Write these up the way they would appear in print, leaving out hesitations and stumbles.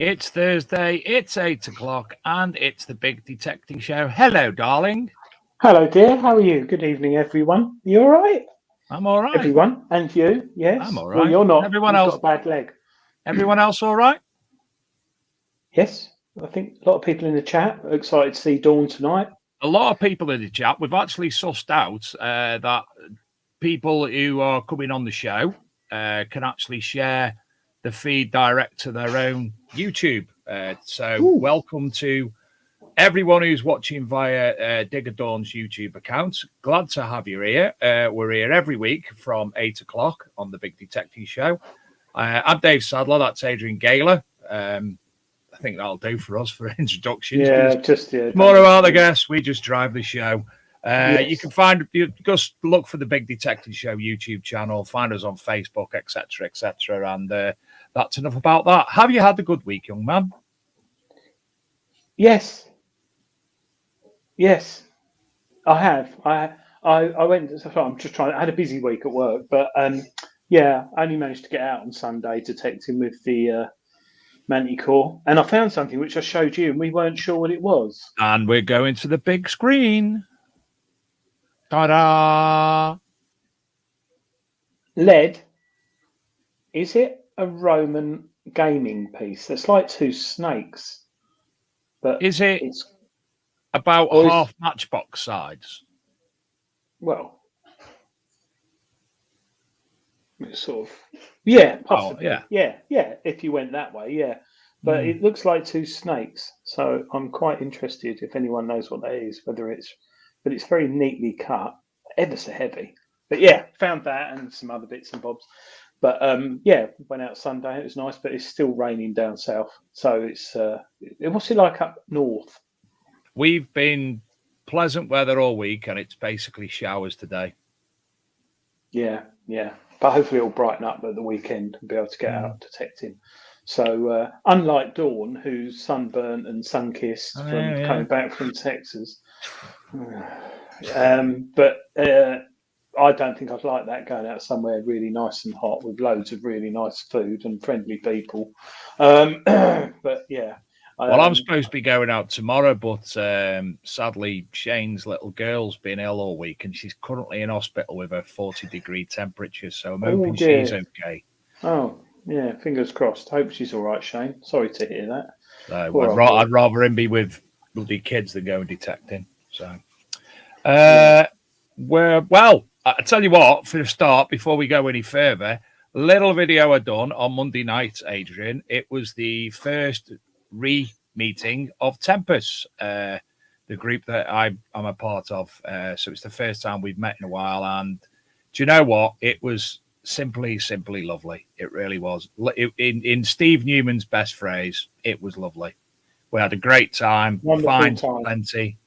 It's Thursday, it's 8 o'clock, and it's the Big Detecting Show. Hello, darling. Hello, dear. How are you? Good evening, everyone. You all right? I'm all right. Everyone? And you? Yes? I'm all right. Well, you're not. Everyone You've else? got a bad leg. Everyone else all right? Yes. I think a lot of people in the chat are excited to see Dawn tonight. A lot of people in the chat. We've actually sussed out that people who are coming on the show can actually share the feed direct to their own YouTube. Welcome to everyone who's watching via Digger Dawn's YouTube account. Glad to have you here. We're here every week from 8 o'clock on the Big Detecting Show. I'm Dave Sadler. That's Adrian Gaylor. I think that'll do for us for introductions. Yeah, more about the guests. We just drive the show. Yes. You just look for the Big Detecting Show YouTube channel. Find us on Facebook, etc., etc. And that's enough about that. Have you had a good week, young man? Yes, I have. I went. So I'm just trying. I had a busy week at work, but I only managed to get out on Sunday detecting with the Manticore, and I found something which I showed you, and we weren't sure what it was. And we're going to the big screen. Ta-da! Lead. Is it a Roman gaming piece? It's like two snakes. But is it about half matchbox size? Well, it's sort of, yeah, possibly. Oh, yeah. If you went that way, yeah. But it looks like two snakes, so I'm quite interested if anyone knows what that is. But it's very neatly cut, ever so heavy. But yeah, found that and some other bits and bobs. But went out Sunday. It was nice, but it's still raining down south. So it's what's it like up north? We've been pleasant weather all week, and it's basically showers today. Yeah. But hopefully it'll brighten up at the weekend and be able to get out detecting. So unlike Dawn, who's sunburnt and sun-kissed coming back from Texas, but I don't think I'd like that, going out somewhere really nice and hot with loads of really nice food and friendly people. But yeah. Well, I'm supposed to be going out tomorrow, but sadly, Shane's little girl's been ill all week, and she's currently in hospital with a 40-degree temperature. So I'm hoping she's okay. Oh, yeah. Fingers crossed. Hope she's all right, Shane. Sorry to hear that. I'd rather him be with bloody kids than go detecting. So, I tell you what, for a start, before we go any further, a little video I done on Monday night, Adrian. It was the first re-meeting of Tempest, the group that I'm a part of. So it's the first time we've met in a while. And do you know what? It was simply lovely. It really was. In Steve Newman's best phrase, it was lovely. We had a great time. Fine, plenty.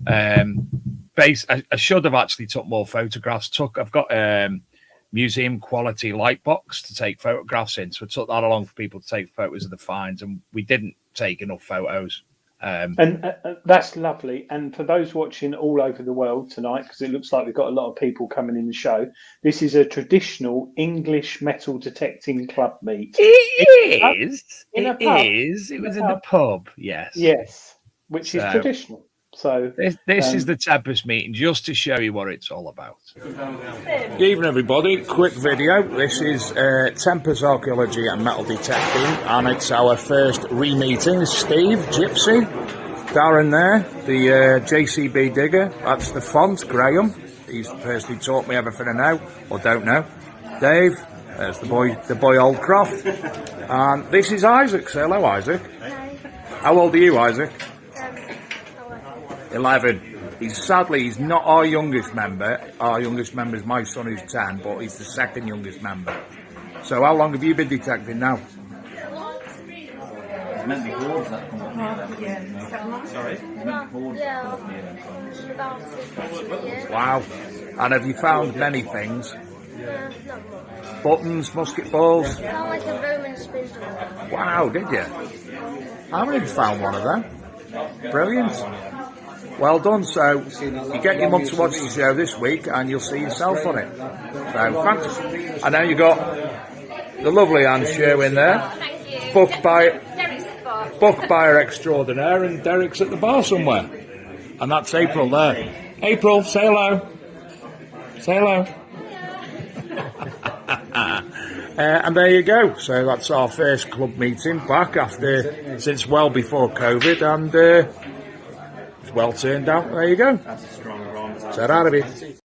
I should have actually took more photographs. I've got museum quality light box to take photographs in, so I took that along for people to take photos of the finds, and we didn't take enough photos. And that's lovely. And for those watching all over the world tonight, because it looks like we've got a lot of people coming in the show, this is a traditional English metal detecting club meet. It is. It was in the pub. Yes, which is traditional. So this is the Tempest meeting, just to show you what it's all about. Good evening, everybody. Quick video. This is Tempest Archaeology and Metal Detecting, and it's our first re-meeting. Steve, Gypsy, Darren there, the JCB digger. That's the font, Graham. He's the person who taught me everything I know or don't know. Dave, there's the boy Oldcroft, and this is Isaac. Say hello, Isaac. How old are you, Isaac? 11. He's not our youngest member. Our youngest member is my son, who's 10, but he's the second youngest member. So how long have you been detecting now? Wow. And have you found many things? Buttons, musket balls? I found like a Roman spindle. Wow, did you? How many have you found one of them? Brilliant. Well done. So you get your mum to watch the show this week, and you'll see yourself on it. So thanks. And now you got the lovely Anne Sherwin there. Thank you. Booked by book buyer extraordinaire, and Derek's at the bar somewhere. And that's April there. April, say hello. Say hello. And there you go. So that's our first club meeting back since well before COVID, and it's well turned out. There you go. That's a strong aroma. So out of it.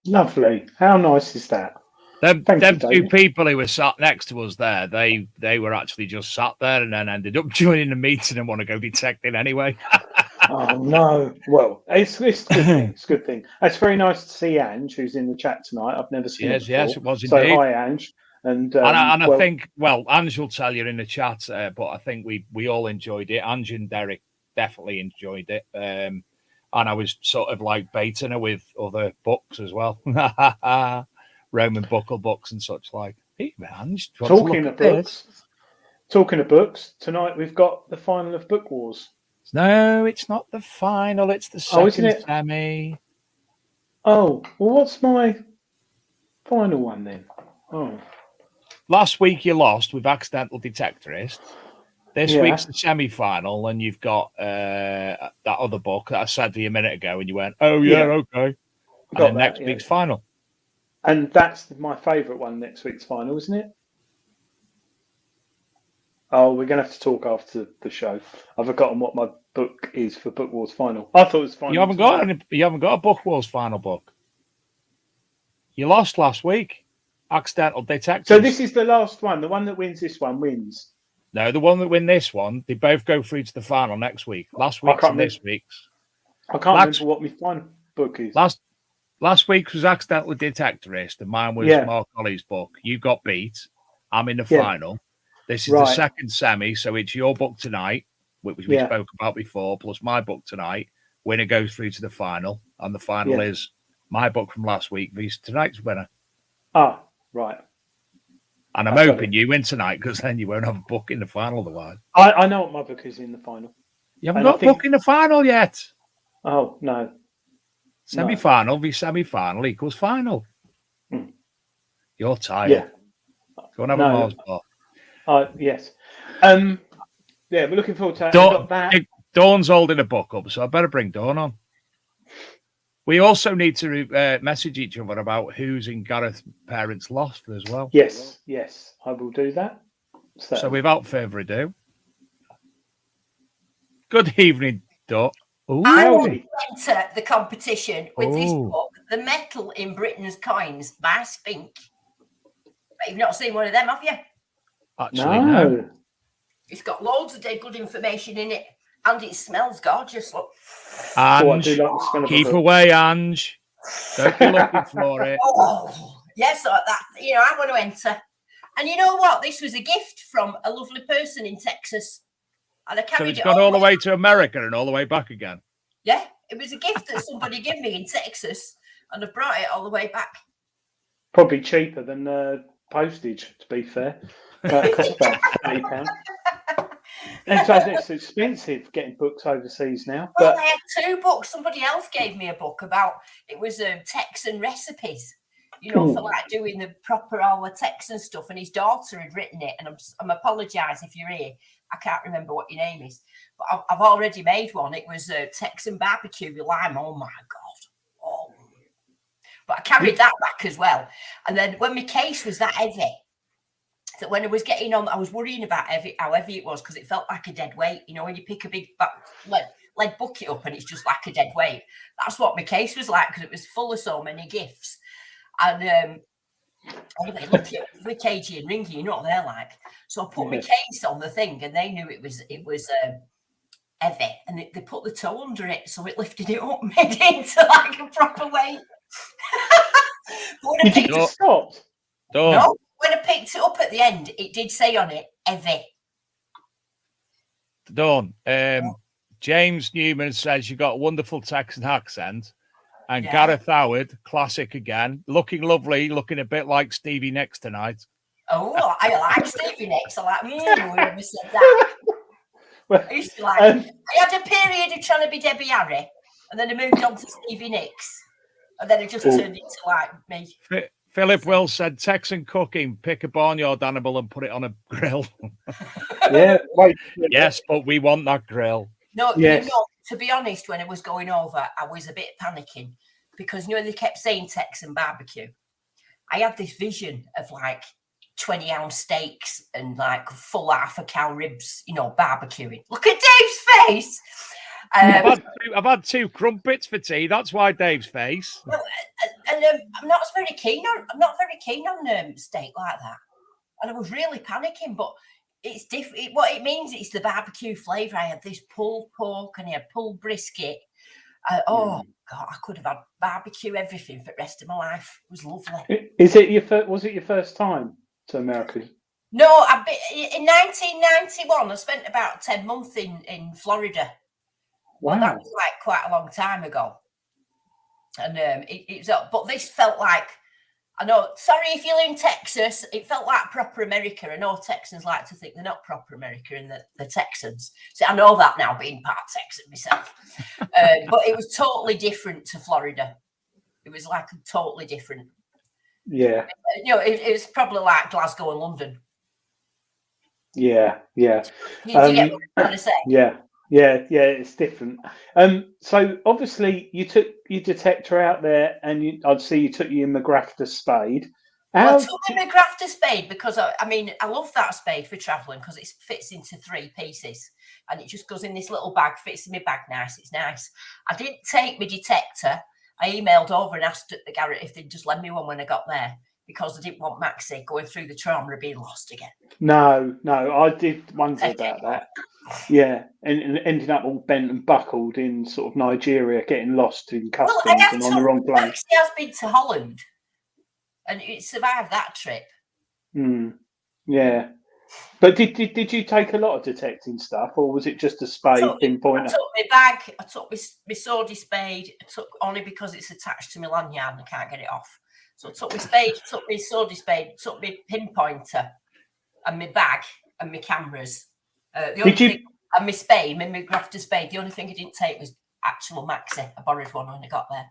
Lovely. How nice is that? Them you, two people who were sat next to us there, they were actually just sat there and then ended up joining the meeting and want to go detecting anyway. Oh no! Well, it's a good thing. It's a good thing. It's very nice to see Ange, who's in the chat tonight. I've never seen her before. Yes, it was so indeed. hi, Ange. And I think, Ange will tell you in the chat, but I think we all enjoyed it. Ange and Derek definitely enjoyed it, and I was sort of like baiting her with other books as well, Roman Buckle books and such like. Hey, Ange, talking of books, tonight we've got the final of Book Wars. No, it's not the final. It's the second semi. Oh, well, what's my final one then? Oh. Last week you lost with Accidental Detectorist. This week's the semi-final, and you've got that other book that I said to you a minute ago, and you went, "Oh yeah, okay." And then next week's final. And that's my favourite one. Next week's final, isn't it? Oh, we're going to have to talk after the show. I've forgotten what my book is for Book Wars final. I thought it was final. You haven't got a Book Wars final book. You lost last week. Accidental Detective. So this is the last one. The one that wins this one wins. No, the one that win this one, they both go through to the final next week. Last week's and this week's. I can't remember what my final book is. Last week's was Accidental Detectorist, and mine was Mark Ollie's book. You got beat. I'm in the final. This is the second semi, so it's your book tonight, which we spoke about before, plus my book tonight. Winner goes through to the final, and the final is my book from last week versus tonight's winner. Ah, right. And I'm hoping you win tonight, because then you won't have a book in the final otherwise. I know what my book is in the final. You haven't got a book in the final yet. Oh, no. Semi-final v semi-final equals final. You're tired. Yeah. Go and have a Mars bar. Yes. We're looking forward to that. Dawn's holding a book up, so I better bring Dawn on. We also need to message each other about who's in Gareth's parents' lost as well. Yes, I will do that. So without further ado, good evening, Dawn. I will enter the competition with this book, The Metal in Britain's Coins by Spink. But you've not seen one of them, have you? Actually, no. It's got loads of good information in it, and it smells gorgeous. Look. Ange, keep away, Ange. Don't be looking for it. Yes, that. I want to enter. And you know what? This was a gift from a lovely person in Texas. And I carried it's gone all the way to America and all the way back again. Yeah, it was a gift that somebody gave me in Texas, and I brought it all the way back. Probably cheaper than postage, to be fair. It costs about £80. And so it's expensive getting books overseas now. Well, I had two books. Somebody else gave me a book about it was Texan recipes. For like doing the proper all the Texan stuff, and his daughter had written it. And I'm apologise if you're here. I can't remember what your name is, but I've already made one. It was Texan barbecue with lime. Oh my god! Oh, but I carried that back as well. And then when my case was that heavy, that when I was getting on, I was worrying about how heavy it was because it felt like a dead weight. When you pick a big lead bucket up and it's just like a dead weight. That's what my case was like because it was full of so many gifts. And anyway, look at cagey and ringy, you know what they're like. So I put my case on the thing, and they knew it was heavy, and they put the toe under it, so it lifted it up, made it into like a proper weight. You think it stopped? No, when I picked it up at the end, it did say on it heavy. Dawn, James Newman says you got a wonderful Texan accent. And Gareth Howard, classic again, looking lovely, looking a bit like Stevie Nicks tonight. Oh, I like Stevie Nicks. I like, whoever said that. I used to like, I had a period of trying to be Debbie Harry, and then I moved on to Stevie Nicks, and then it just turned into like me. Philip Will said, Texan cooking, pick a barnyard animal and put it on a grill. Yeah, wait. Yes, but we want that grill. No, Yes. you know, to be honest, when I was going over, I was a bit panicking because, you know, they kept saying Texan barbecue. I had this vision of like 20-ounce steaks and like full half a cow ribs, you know, barbecuing. Look at Dave's face. I've had 2 crumpets for tea. That's why Dave's face. And I'm not very keen on steak like that. And I was really panicking, but it's different. What it means, it's the barbecue flavour. I had this pulled pork and I had pulled brisket. God, I could have had barbecue everything for the rest of my life. It was lovely. Was it your first time to America? No, in 1991, I spent about 10 months in Florida. Wow. Well, that was like quite a long time ago. And but this felt like, I know, sorry if you're in Texas, it felt like proper America. I know Texans like to think they're not proper America and the Texans. See, I know that now, being part Texan myself. But it was totally different to Florida. It was like totally different. Yeah. You know, it was probably like Glasgow and London. Yeah. Do you get what I'm trying to say? Yeah, it's different. So obviously you took your detector out there, and I'd see you took your McGrafter spade. Well, I took my McGrafter spade because I love that spade for travelling because it fits into 3 pieces and it just goes in this little bag, fits in my bag nice. It's nice. I didn't take my detector. I emailed over and asked at the garage if they'd just lend me one when I got there because I didn't want Maxie going through the trauma of being lost again. No, I did wonder about that. Yeah, and ending up all bent and buckled in sort of Nigeria, getting lost in customs and on the wrong plane. Maxie has been to Holland and it survived that trip. Yeah. But did you take a lot of detecting stuff, or was it just a spade pinpointer? I took my bag, I took my swordie spade, I took only because it's attached to my lanyard and I can't get it off. So I took my spade, took my swordie spade, took my pinpointer and my bag and my cameras. And my spade, my McGrafter spade, the only thing I didn't take was actual Maxi. I borrowed one when I got there.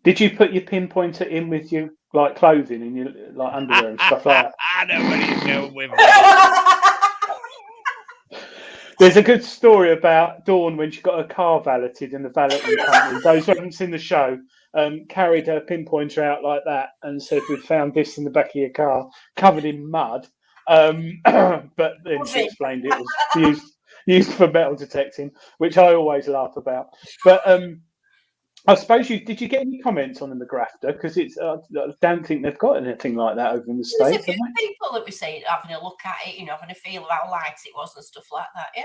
Did you put your pinpointer in with your like clothing and your like underwear and stuff like that? I know where he's going with that. There's a good story about Dawn when she got her car valeted in the valeting company. Those who haven't seen the show carried her pinpointer out like that and said, "We'd found this in the back of your car, covered in mud." But then she explained it was used for metal detecting, which I always laugh about. But I suppose did you get any comments on the McGrafter? Because it's I don't think they've got anything like that over in the States. There's a few people that were saying, having a look at it, you know, having a feel of how light it was and stuff like that.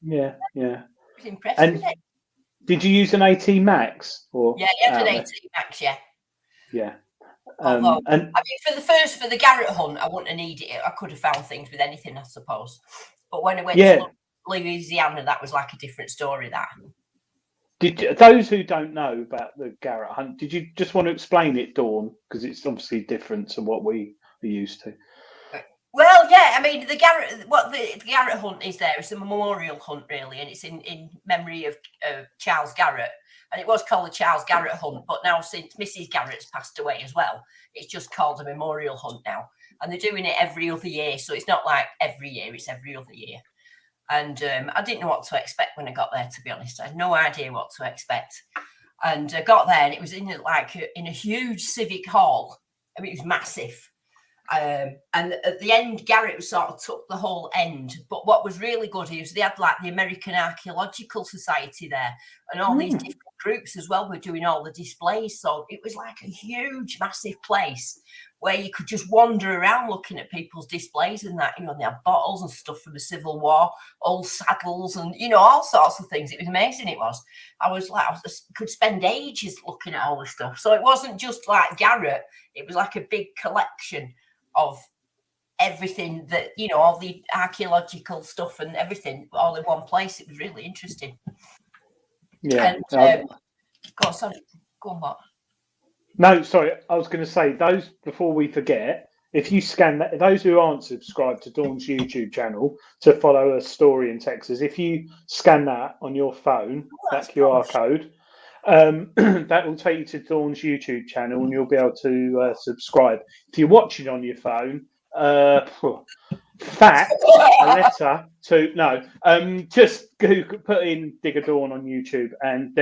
Yeah. I was impressed with it. Did you use an AT Max? Or yeah, you had an AT Max, yeah. Yeah. Although, I mean, for the Garrett hunt, I wouldn't have needed it. I could have found things with anything, I suppose. But when I went to Louisiana, that was like a different story. That. Those who don't know about the Garrett hunt, did you just want to explain it, Dawn? Because it's obviously different to what we are used to. Well, yeah, I mean, the Garrett hunt is there. It's a memorial hunt, really, and it's in memory of Charles Garrett. And it was called the Charles Garrett hunt, but now since Mrs. Garrett's passed away as well, it's just called a memorial hunt now. And they're doing it every other year, so it's not like every year, it's every other year. And I didn't know what to expect when I got there, to be honest. I had no idea what to expect. And I got there and it was in a huge civic hall. I mean, it was massive. And at the end, Garrett sort of took the whole end. But what was really good is they had like the American Archaeological Society there and all these different groups as well were doing all the displays. So it was like a huge, massive place where you could just wander around looking at people's displays and that, you know, they had bottles and stuff from the Civil War, old saddles and, you know, all sorts of things. It was amazing, it was. I could spend ages looking at all the stuff. So it wasn't just like Garrett, it was like a big collection of everything that, you know, all the archaeological stuff and everything all in one place. It was really interesting. Yeah. And, go on, what? No, sorry, I was going to say, those, before we forget, if you scan that, those who aren't subscribed to Dawn's YouTube channel to follow a story in Texas, if you scan that on your phone, that QR code, that will take you to Dawn's YouTube channel, and you'll be able to subscribe. If you're watching on your phone, fact, a letter to just Google, put in Digger Dawn on YouTube, and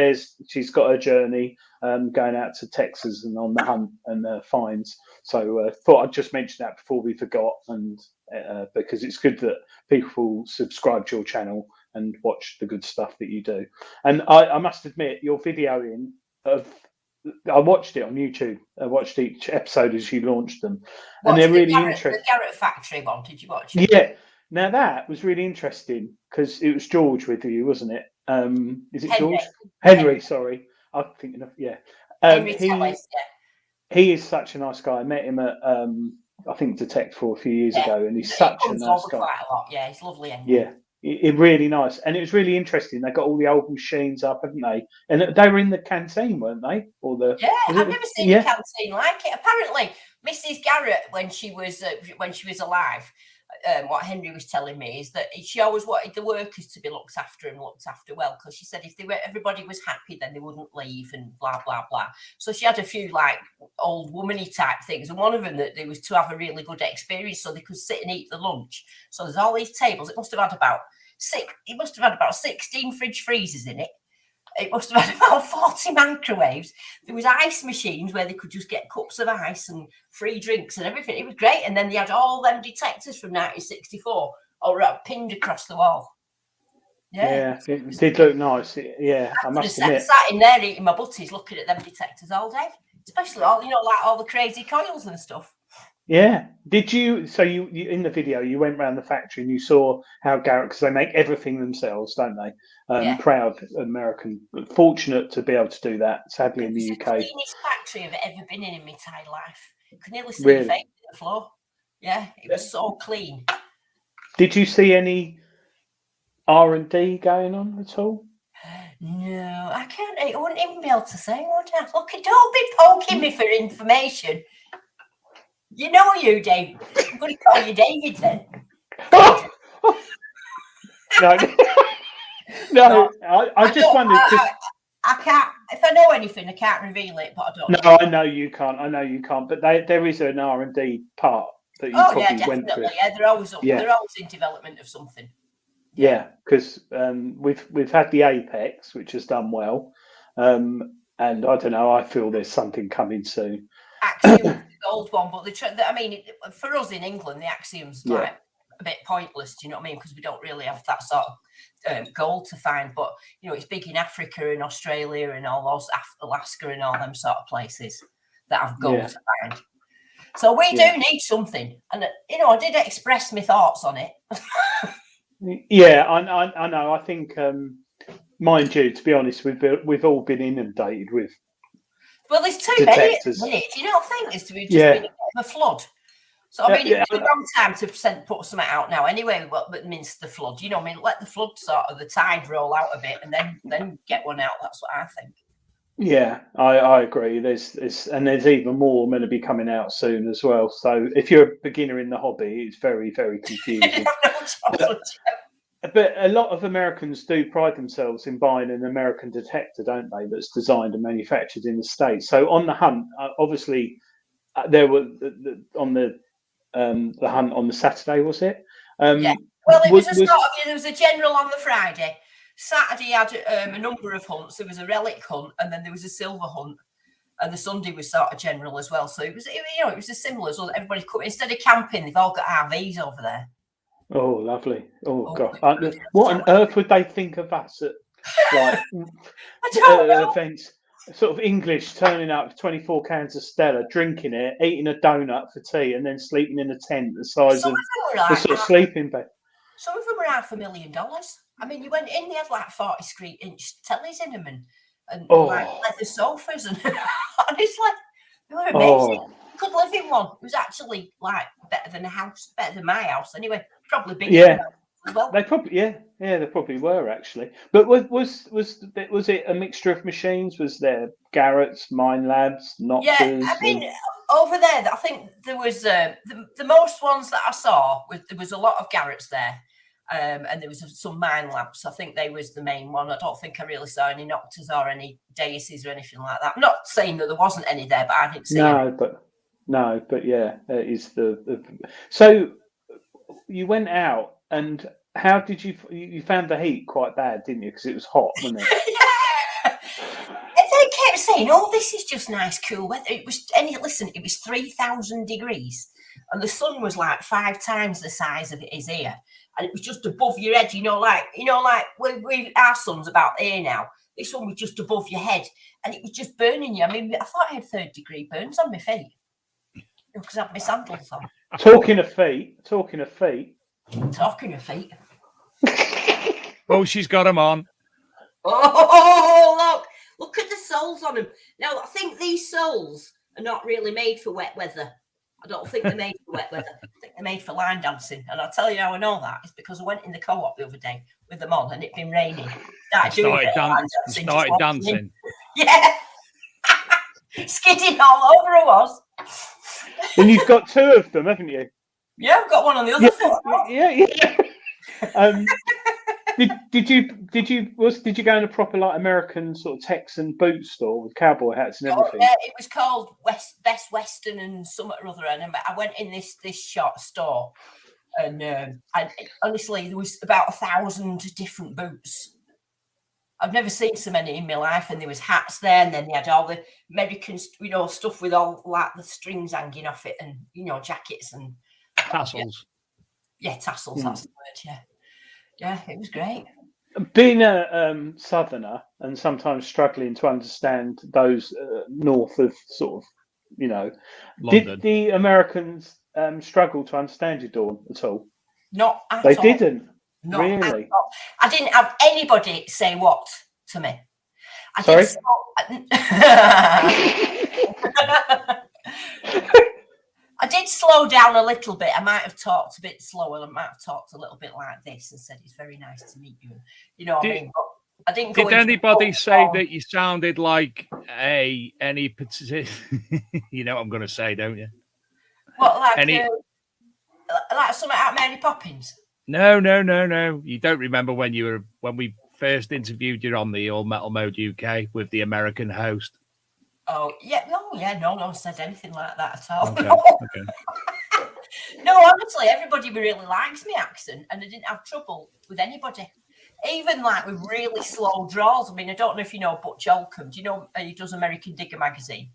she's got her journey going out to Texas and on the hunt and finds. So thought I'd just mention that before we forgot, and because it's good that people subscribe to your channel and watch the good stuff that you do. And I must admit, your videoing I watched it on YouTube. I watched each episode as you launched them, and they're really interesting. The Garrett Factory one, did you watch it? Yeah. Now that was really interesting because it was George with you, wasn't it? Is it Henry. George? Henry, sorry. I'm thinking of Henry Tellis, he is such a nice guy. I met him at I think Detect for a few years ago, and he's such a nice guy. Quite a lot. Yeah, he's lovely. Henry. Yeah. Really nice, and it was really interesting. They got all the old machines up, haven't they? And they were in the canteen, weren't they? Or I've never seen a canteen like it. Apparently, Mrs. Garrett, when she was alive, what Henry was telling me is that she always wanted the workers to be looked after well, because she said if everybody was happy, then they wouldn't leave and blah blah blah. So she had a few like old womany type things, and one of them that they was to have a really good experience, so they could sit and eat the lunch. So there's all these tables. It must have had about 16 fridge freezers in it. It must have had about 40 microwaves. There was ice machines where they could just get cups of ice and free drinks and everything. It was great. And then they had all them detectors from 1964 all pinned across the wall. Yeah, it did look nice. I must admit. Sat in there eating my butties, looking at them detectors all day. Especially all the crazy coils and stuff. Yeah. Did you? So you in the video, you went around the factory and you saw how Garrett, because they make everything themselves, don't they? Proud American, fortunate to be able to do that. Sadly, in the UK, the cleanest factory I've ever been in my entire life. You could nearly see the face on the floor. Yeah, it was so clean. Did you see any R&D going on at all? No, I can't. I wouldn't even be able to say, would I? Look, don't be poking me for information. You know you, Dave. I'm going to call you David then. No, I just wondered. I can't. If I know anything, I can't reveal it. But I don't. No, I know you can't. But there is an R&D part that you probably went through. Yeah, they're always in development of something. Yeah, because we've had the Apex, which has done well, and I don't know. I feel there's something coming soon. Axiom's the gold one, but for us in England, the Axiom's like a bit pointless. Do you know what I mean? Because we don't really have that sort of gold to find. But it's big in Africa and Australia and all those Alaska and all them sort of places that have gold to find. So we do need something, and I did express my thoughts on it. Yeah, I know. I think, mind you, to be honest, we've all been inundated with. Well, there's too detectors. many. Do you not think there's been a bit of a flood? So I mean, it's the wrong time to put something out now. Anyway, that means the flood. Let the flood sort of the tide roll out a bit, and then get one out. That's what I think. Yeah, I agree. There's even more going to be coming out soon as well. So if you're a beginner in the hobby, it's very, very confusing. But a lot of Americans do pride themselves in buying an American detector, don't they? That's designed and manufactured in the States. So on the hunt, obviously, there were on the hunt on the Saturday, was it? Yeah. Well, it was there was a general on the Friday. Saturday had a number of hunts. There was a relic hunt, and then there was a silver hunt, and the Sunday was sort of general as well. So it was as similar. So everybody could, instead of camping, they've all got RVs over there. Oh, lovely! Oh God, what on earth would they think of us at events? Sort of English turning up 24 cans of Stella, drinking it, eating a donut for tea, and then sleeping in a tent the size of the sort of sleeping bed. Some of them were $500,000. I mean, you went in, they had like 40-inch tellies in them and like leather sofas, and honestly, they were amazing. You could live in one. It was actually like better than my house. Anyway, probably bigger. Yeah. As well. They probably, they probably were actually. But was it a mixture of machines? Was there Garrett's, Mine Labs, Nocters? Yeah, I mean, over there, I think there was the most ones that I saw. There was a lot of Garrett's there, And there was some mine lamps. I think they was the main one. I don't think I really saw any nocturs or any deices or anything like that. I'm not saying that there wasn't any there, but I didn't see any. But yeah, it is the. So you went out, and how did you found the heat quite bad, didn't you? Because it was hot, wasn't it? Yeah. And they kept saying, "Oh, this is just nice, cool weather." It was, it was 3,000 degrees, and the sun was like 5 times the size of it is here, and it was just above your head. Like our sun's about here now. This one was just above your head, and it was just burning you. I mean, I thought I had 3rd-degree burns on my feet because I had my sandals on. Talking of feet. Oh, she's got them on. Oh, look at the soles on them. Now, I think these soles are not really made for wet weather. I don't think they're made for wet weather. I think they're made for line dancing. And I'll tell you how I know that. It's because I went in the co-op the other day with them on and it'd been raining. Started dancing. Yeah. Skidding all over I was. And you've got 2 of them, haven't you? Yeah, I've got one on the other foot. Yeah. Did you go in a proper like American sort of Texan boot store with cowboy hats and everything? Yeah, it was called Best Western and something or other. And I went in this short store, and honestly, there was about 1,000 different boots. I've never seen so many in my life. And there was hats there, and then they had all the American, stuff with all like the strings hanging off it, and jackets and tassels. Yeah, tassels. That's the word. Yeah, it was great. Being a southerner and sometimes struggling to understand those north of sort of, London. Did the Americans struggle to understand you, Dawn, at all? Not at they all. They didn't? Not really? I didn't have anybody say what to me. Sorry? I did slow down a little bit. I might have talked a bit slower. I might have talked a little bit like this and said, "It's very nice to meet you." What I mean? But I didn't go. Did anybody say that you sounded like any particular? You know what I'm going to say, don't you? What, like something out of Mary Poppins? No. You don't remember when we first interviewed you on the All Metal Mode UK with the American host? Oh, yeah. No one said anything like that at all. Okay. No, honestly, everybody really likes my accent, and I didn't have trouble with anybody. Even like with really slow draws. I mean, I don't know if you know Butch Holcomb. Do you know he does American Digger magazine?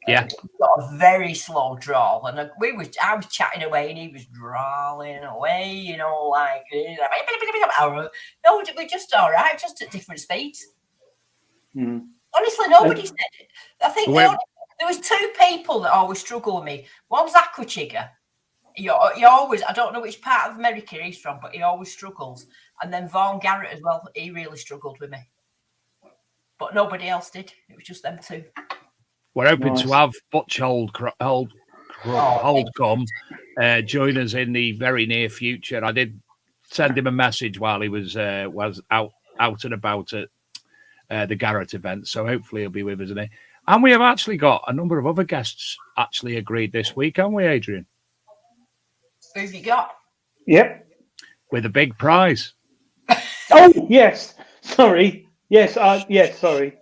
Yeah. He's got a very slow drawl, and I was chatting away, and he was drawling away, like no, we're just all right, just at different speeds. Mm. Honestly, nobody said it. I think there was 2 people that always struggle with me. One's Aquachiga. He always, I don't know which part of America he's from, but he always struggles. And then Vaughan Garrett as well, he really struggled with me. But nobody else did. It was just them 2. We're hoping to have Butch Holdcombe join us in the very near future. I did send him a message while he was out and about at the Garrett event, so hopefully he'll be with us. And we have actually got a number of other guests actually agreed this week, haven't we, Adrian? Who have you got? Yep. With a big prize. Oh, yes. Sorry. Yes, sorry.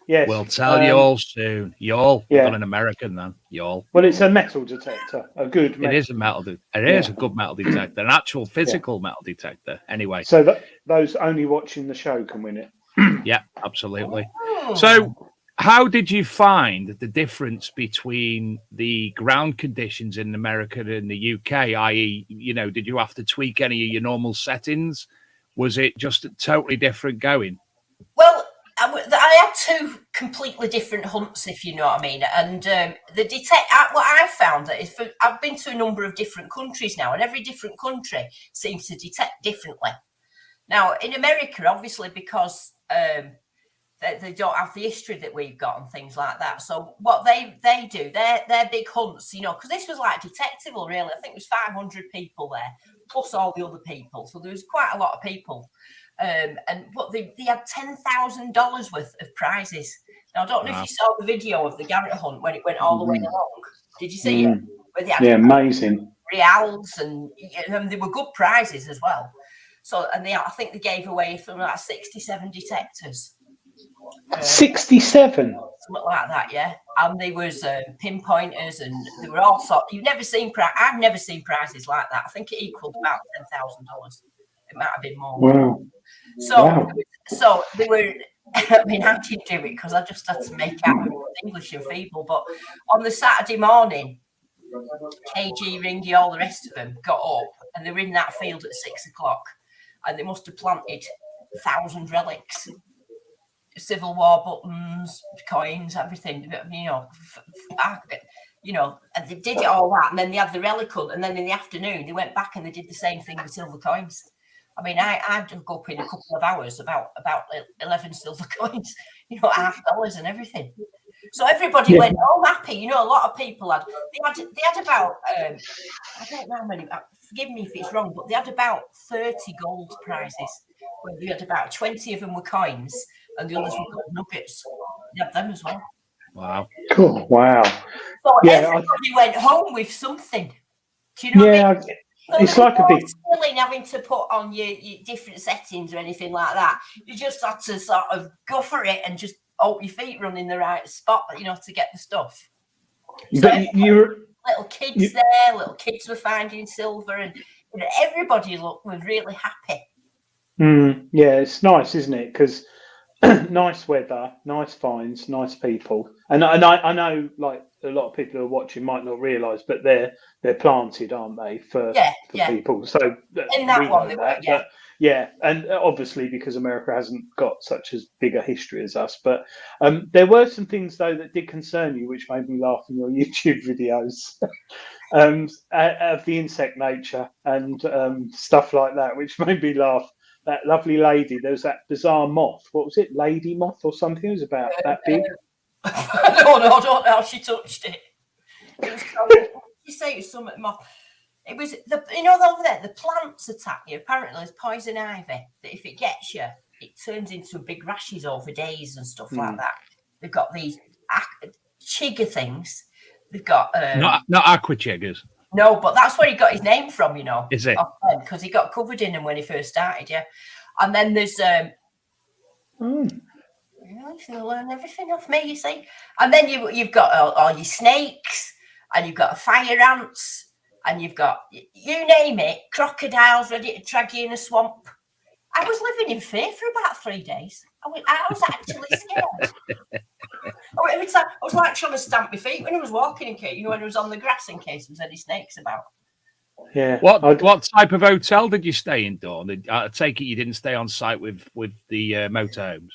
Yes. We'll tell you all soon. Y'all. Yeah. Not an American then. Y'all. Well, it's a metal detector. A good metal. It is a metal detector. It is a good metal detector. An actual physical metal detector. Anyway. So those only watching the show can win it. Yeah, absolutely. Oh. So how did you find the difference between the ground conditions in America and the UK? I.e., did you have to tweak any of your normal settings? Was it just totally different going? Well, I had 2 completely different hunts, if you know what I mean. And what I've found that is I've been to a number of different countries now, and every different country seems to detect differently. Now, in America, obviously, because they don't have the history that we've got and things like that. So what they do, their big hunts, because this was like detectable, really. I think it was 500 people there, plus all the other people. So there was quite a lot of people. And what they had $10,000 worth of prizes. Now, I don't know if you saw the video of the Garrett hunt when it went all the way along. Did you see it? Yeah, amazing. Reals and they were good prizes as well. So, and I think they gave away from like 67 detectors. 67. Something like that, yeah. And there was pinpointers, and there were all sorts. I've never seen prizes like that. I think it equaled about $10,000. It might have been more. Wow. So they were. I mean, I didn't do it because I just had to make out English and feeble. But on the Saturday morning, KG, Ringy, all the rest of them got up, and they were in that field at 6 o'clock, and they must have planted 1,000 relics. Civil War buttons, coins, everything, and they did it all that, and then they had the relic hunt, and then in the afternoon they went back and they did the same thing with silver coins. I mean, I dug up in a couple of hours about 11 silver coins, $50 and everything. So everybody went home happy. A lot of people had about I don't know how many. Forgive me if it's wrong, but they had about 30 gold prizes. Where they had about 20 of them were coins, and the others were gold nuggets. They had them as well. Wow. Cool. Wow. So everybody went home with something. Do you know what I mean? So it's like a big feeling having to put on your different settings or anything like that. You just had to sort of go for it and just hope your feet run in the right spot, to get the stuff. So little kids there, little kids were finding silver, and everybody was really happy. Yeah, it's nice, isn't it? Because nice weather, nice finds, nice people, and I know, like a lot of people who are watching might not realise, but they're planted, aren't they, for people? So in that one, they were, but and obviously because America hasn't got such as big a history as us, but there were some things though that did concern you, which made me laugh in your YouTube videos. Of the insect nature and stuff like that, which made me laugh. That lovely lady, there was that bizarre moth. What was it? Lady moth or something? It was about that big. I don't know how she touched it. You say it was something moth. It was over there, the plants attack you. Apparently there's poison ivy that if it gets you, it turns into big rashes over days and stuff like that. They've got these chigger things. They've got not aqua chiggers. No, but that's where he got his name from, Is it? Because he got covered in them when he first started, yeah. And then there's you learn everything off me, you see. And then you've got all your snakes, and you've got fire ants, and you've got you name it, crocodiles ready to drag you in a swamp. I was living in fear for about 3 days. I was actually scared. Every time I was like trying to stamp my feet when I was walking in case, when I was on the grass in case there was any snakes about. Yeah. What type of hotel did you stay in, Dawn? I take it you didn't stay on site with the motorhomes.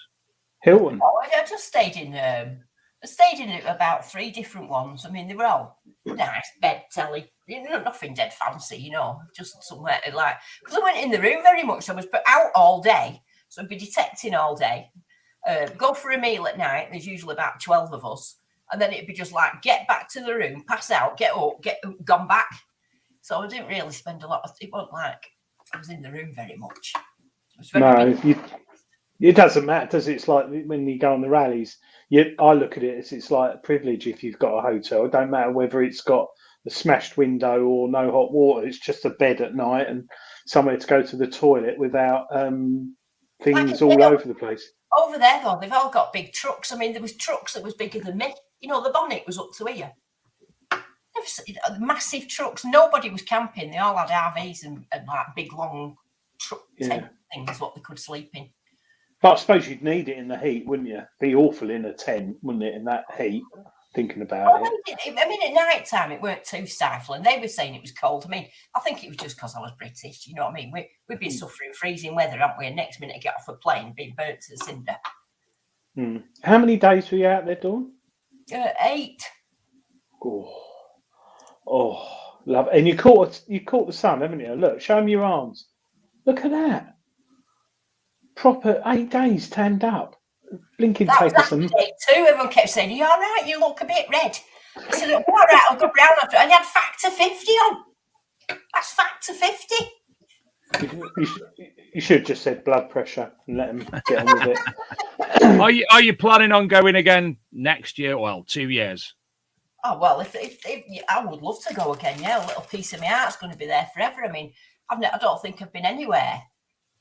Hilton. Oh, I just stayed in. I stayed in about 3 different ones. I mean, they were all nice, bed, telly, nothing dead fancy, just somewhere to because I went in the room very much. I was out all day, so I'd be detecting all day. Go for a meal at night. There's usually about 12 of us, and then it'd be just like get back to the room, pass out, get up, gone back. So I didn't really spend a lot of. It wasn't like I was in the room very much. It doesn't matter, does it? It's like when you go on the rallies. I look at it as it's like a privilege if you've got a hotel. It don't matter whether it's got a smashed window or no hot water. It's just a bed at night and somewhere to go to the toilet without things all over the place. Over there, though, they've all got big trucks. I mean, there was trucks that was bigger than me. The bonnet was up to here. Massive trucks. Nobody was camping. They all had RVs and like big long truck tent things what they could sleep in. But I suppose you'd need it in the heat, wouldn't you? Be awful in a tent, wouldn't it, in that heat? Thinking about it. I mean, at night time it weren't too stifling. They were saying it was cold. I mean, I think it was just because I was British. You know what I mean? We've been suffering freezing weather, haven't we? And next minute I get off a plane, being burnt to the cinder. How many days were you out there, Dawn? 8. Oh, love it. And you caught the sun, haven't you? Look, show me your arms. Look at that. Proper 8 days tanned up. Blinking paper. Day 2. Everyone kept saying, "You're all right. You look a bit red." I said, "All right, I'll go brown after." And you had factor 50 on. That's factor 50. You should have just said blood pressure and let them get on with it. Are you planning on going again next year? Well, 2 years. Oh well, if I would love to go again. Yeah, a little piece of my heart's going to be there forever. I mean, I don't think I've been anywhere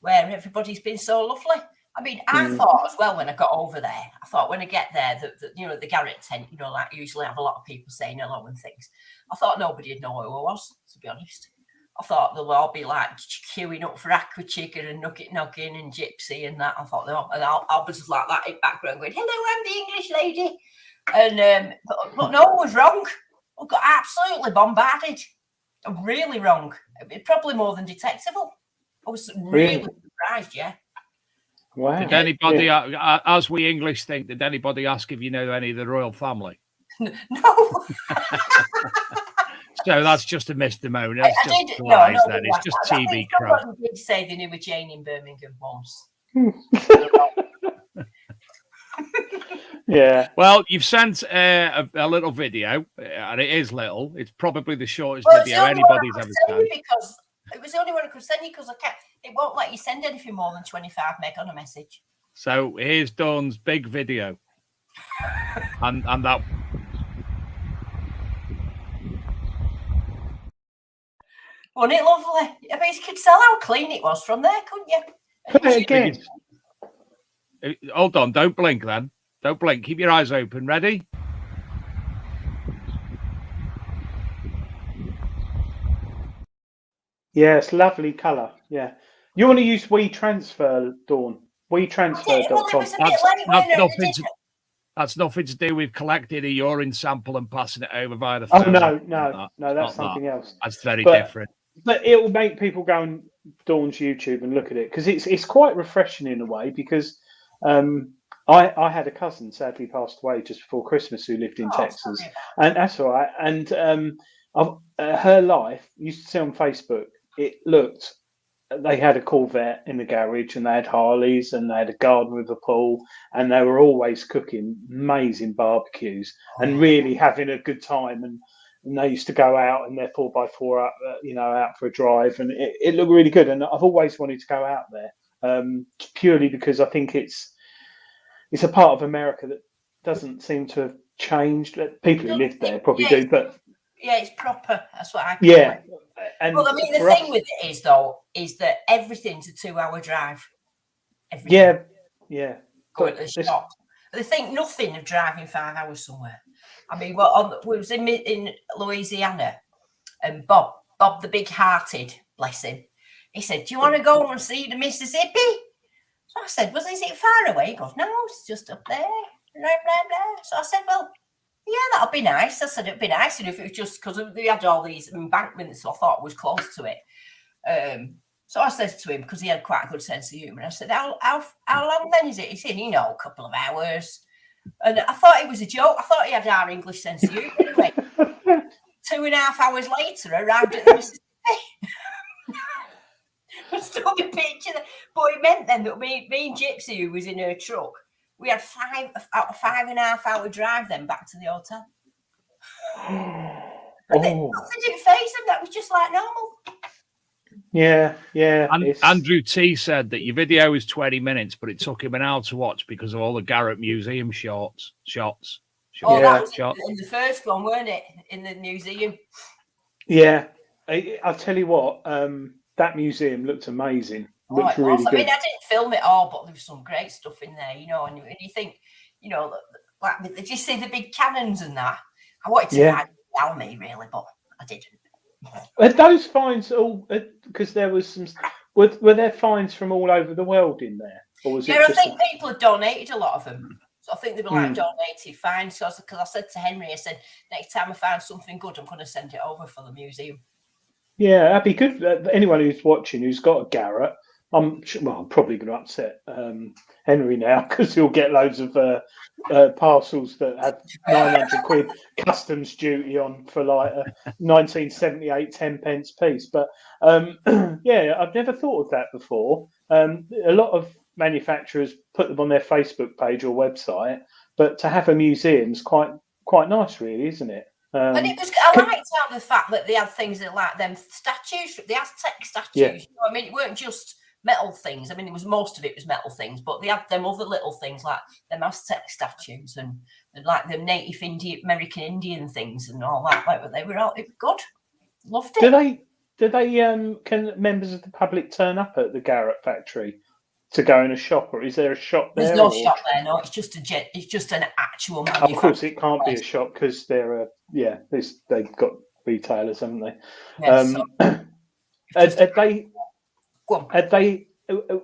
where everybody's been so lovely. I mean, I thought as well when I got over there, I thought when I get there that you know, the Garrett tent, you know, like usually have a lot of people saying hello and things. I thought nobody'd know who I was, to be honest. I thought they'll all be like queuing up for aqua chicken and nugget noggin and gypsy and that. I thought and I was just like that in background going, hello, I'm the English lady. And but no, I was wrong. I got absolutely bombarded. I'm really wrong. Probably more than detectable. I was really surprised, yeah. Wow. Did anybody, as we English think, did anybody ask if you know any of the royal family? No. So that's just a misdemeanor. It's just lies then. It's just TV crap. Somebody did say they knew a Jane in Birmingham once. Yeah. Well, you've sent a little video, and it is little. It's probably the shortest video anybody's ever sent. Because it was the only one I could send you because it won't let you send anything more than 25 meg on a message. So here's Dawn's big video, and that. Wasn't it lovely? I mean, you could tell how clean it was from there, couldn't you? Put it again. Hold on, don't blink then. Don't blink. Keep your eyes open. Ready? Yeah, it's lovely colour. Yeah. You want to use WeTransfer, Dawn? WeTransfer.com. That's nothing to do with collecting a urine sample and passing it over via the phone. Oh, no, that's something else. That's very different. But it will make people go on Dawn's YouTube and look at it because it's quite refreshing in a way because I had a cousin sadly passed away just before Christmas who lived in Texas, and that's all right. And her life, you used to see on Facebook, it looked. They had a Corvette in the garage, and they had Harleys, and they had a garden with a pool, and they were always cooking amazing barbecues and really having a good time. And they used to go out in their 4x4 out for a drive, and it looked really good. And I've always wanted to go out there purely because I think it's a part of America that doesn't seem to have changed. People who live there probably do, but yeah, it's proper. That's what I call it. And well, I mean, the thing with it is, though, is that everything's a 2-hour drive. Everything. Yeah. Going to the shop. They think nothing of driving 5 hours somewhere. I mean, we was in Louisiana, and Bob the big-hearted, bless him, he said, "Do you want to go and see the Mississippi?" So I said, "Well, is it far away?" He goes, "No, it's just up there." Blah, blah, blah. So I said, "Well, yeah, that'll be nice." I said, "It'd be nice if it was just because we had all these embankments, so I thought it was close to it." So I said to him, because he had quite a good sense of humour, I said, how long then is it? He said, a couple of hours. And I thought it was a joke. I thought he had our English sense of humour. Anyway, 2.5 hours later, arrived at the Mississippi. I still the picture. But it meant then that me and Gypsy, who was in her truck, we had 5.5 hour drive then back to the hotel. But nothing didn't face them. That was just like normal. Yeah. And Andrew T said that your video is 20 minutes, but it took him an hour to watch because of all the Garrett Museum shots. That was in the first one, weren't it? In the museum. Yeah. I'll tell you what, that museum looked amazing. Looked really good. I mean, I didn't film it all, but there was some great stuff in there, and you think, like, did you see the big cannons and that? I wanted to find Almy, really, but I didn't. Are those finds all because there was some? Were there finds from all over the world in there, or was it? I think people had donated a lot of them, so I think they were like donated finds. So because I said to Henry, I said next time I find something good, I'm going to send it over for the museum. Yeah, that'd be good. Anyone who's watching who's got a Garrett, I'm probably going to upset Henry now because he'll get loads of parcels that have 900 quid customs duty on for like a 1978 10p piece. But I've never thought of that before. A lot of manufacturers put them on their Facebook page or website, but to have a museum is quite nice, really, isn't it? And it was. I liked how the fact that they had things that like them statues, the Aztec statues. Yeah. I mean, it weren't just metal things. I mean, most of it was metal things, but they had them other little things like them Aztec statues and like the Native American Indian things and all that. Like, they were all good. Loved it. Can members of the public turn up at the Garrett factory to go in a shop, or is there a shop there? There's no shop there. No, it's just an actual manufacturer. Of course, it can't be a shop because they're they've got retailers, haven't they? Yeah, so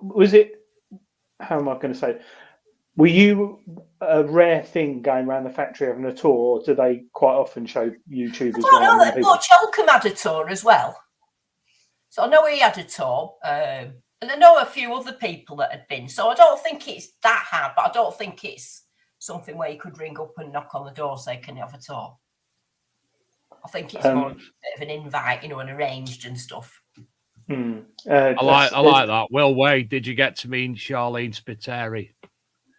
was it? How am I going to say? Were you a rare thing going around the factory having a tour, or do they quite often show YouTubers? I know that Cholcombe had a tour as well. So I know he had a tour, and I know a few other people that had been. So I don't think it's that hard, but I don't think it's something where you could ring up and knock on the door and say, "Can you have a tour?" I think it's more a bit of an invite, and arranged and stuff. I like that. Will Wade, did you get to meet Charlene Spiteri?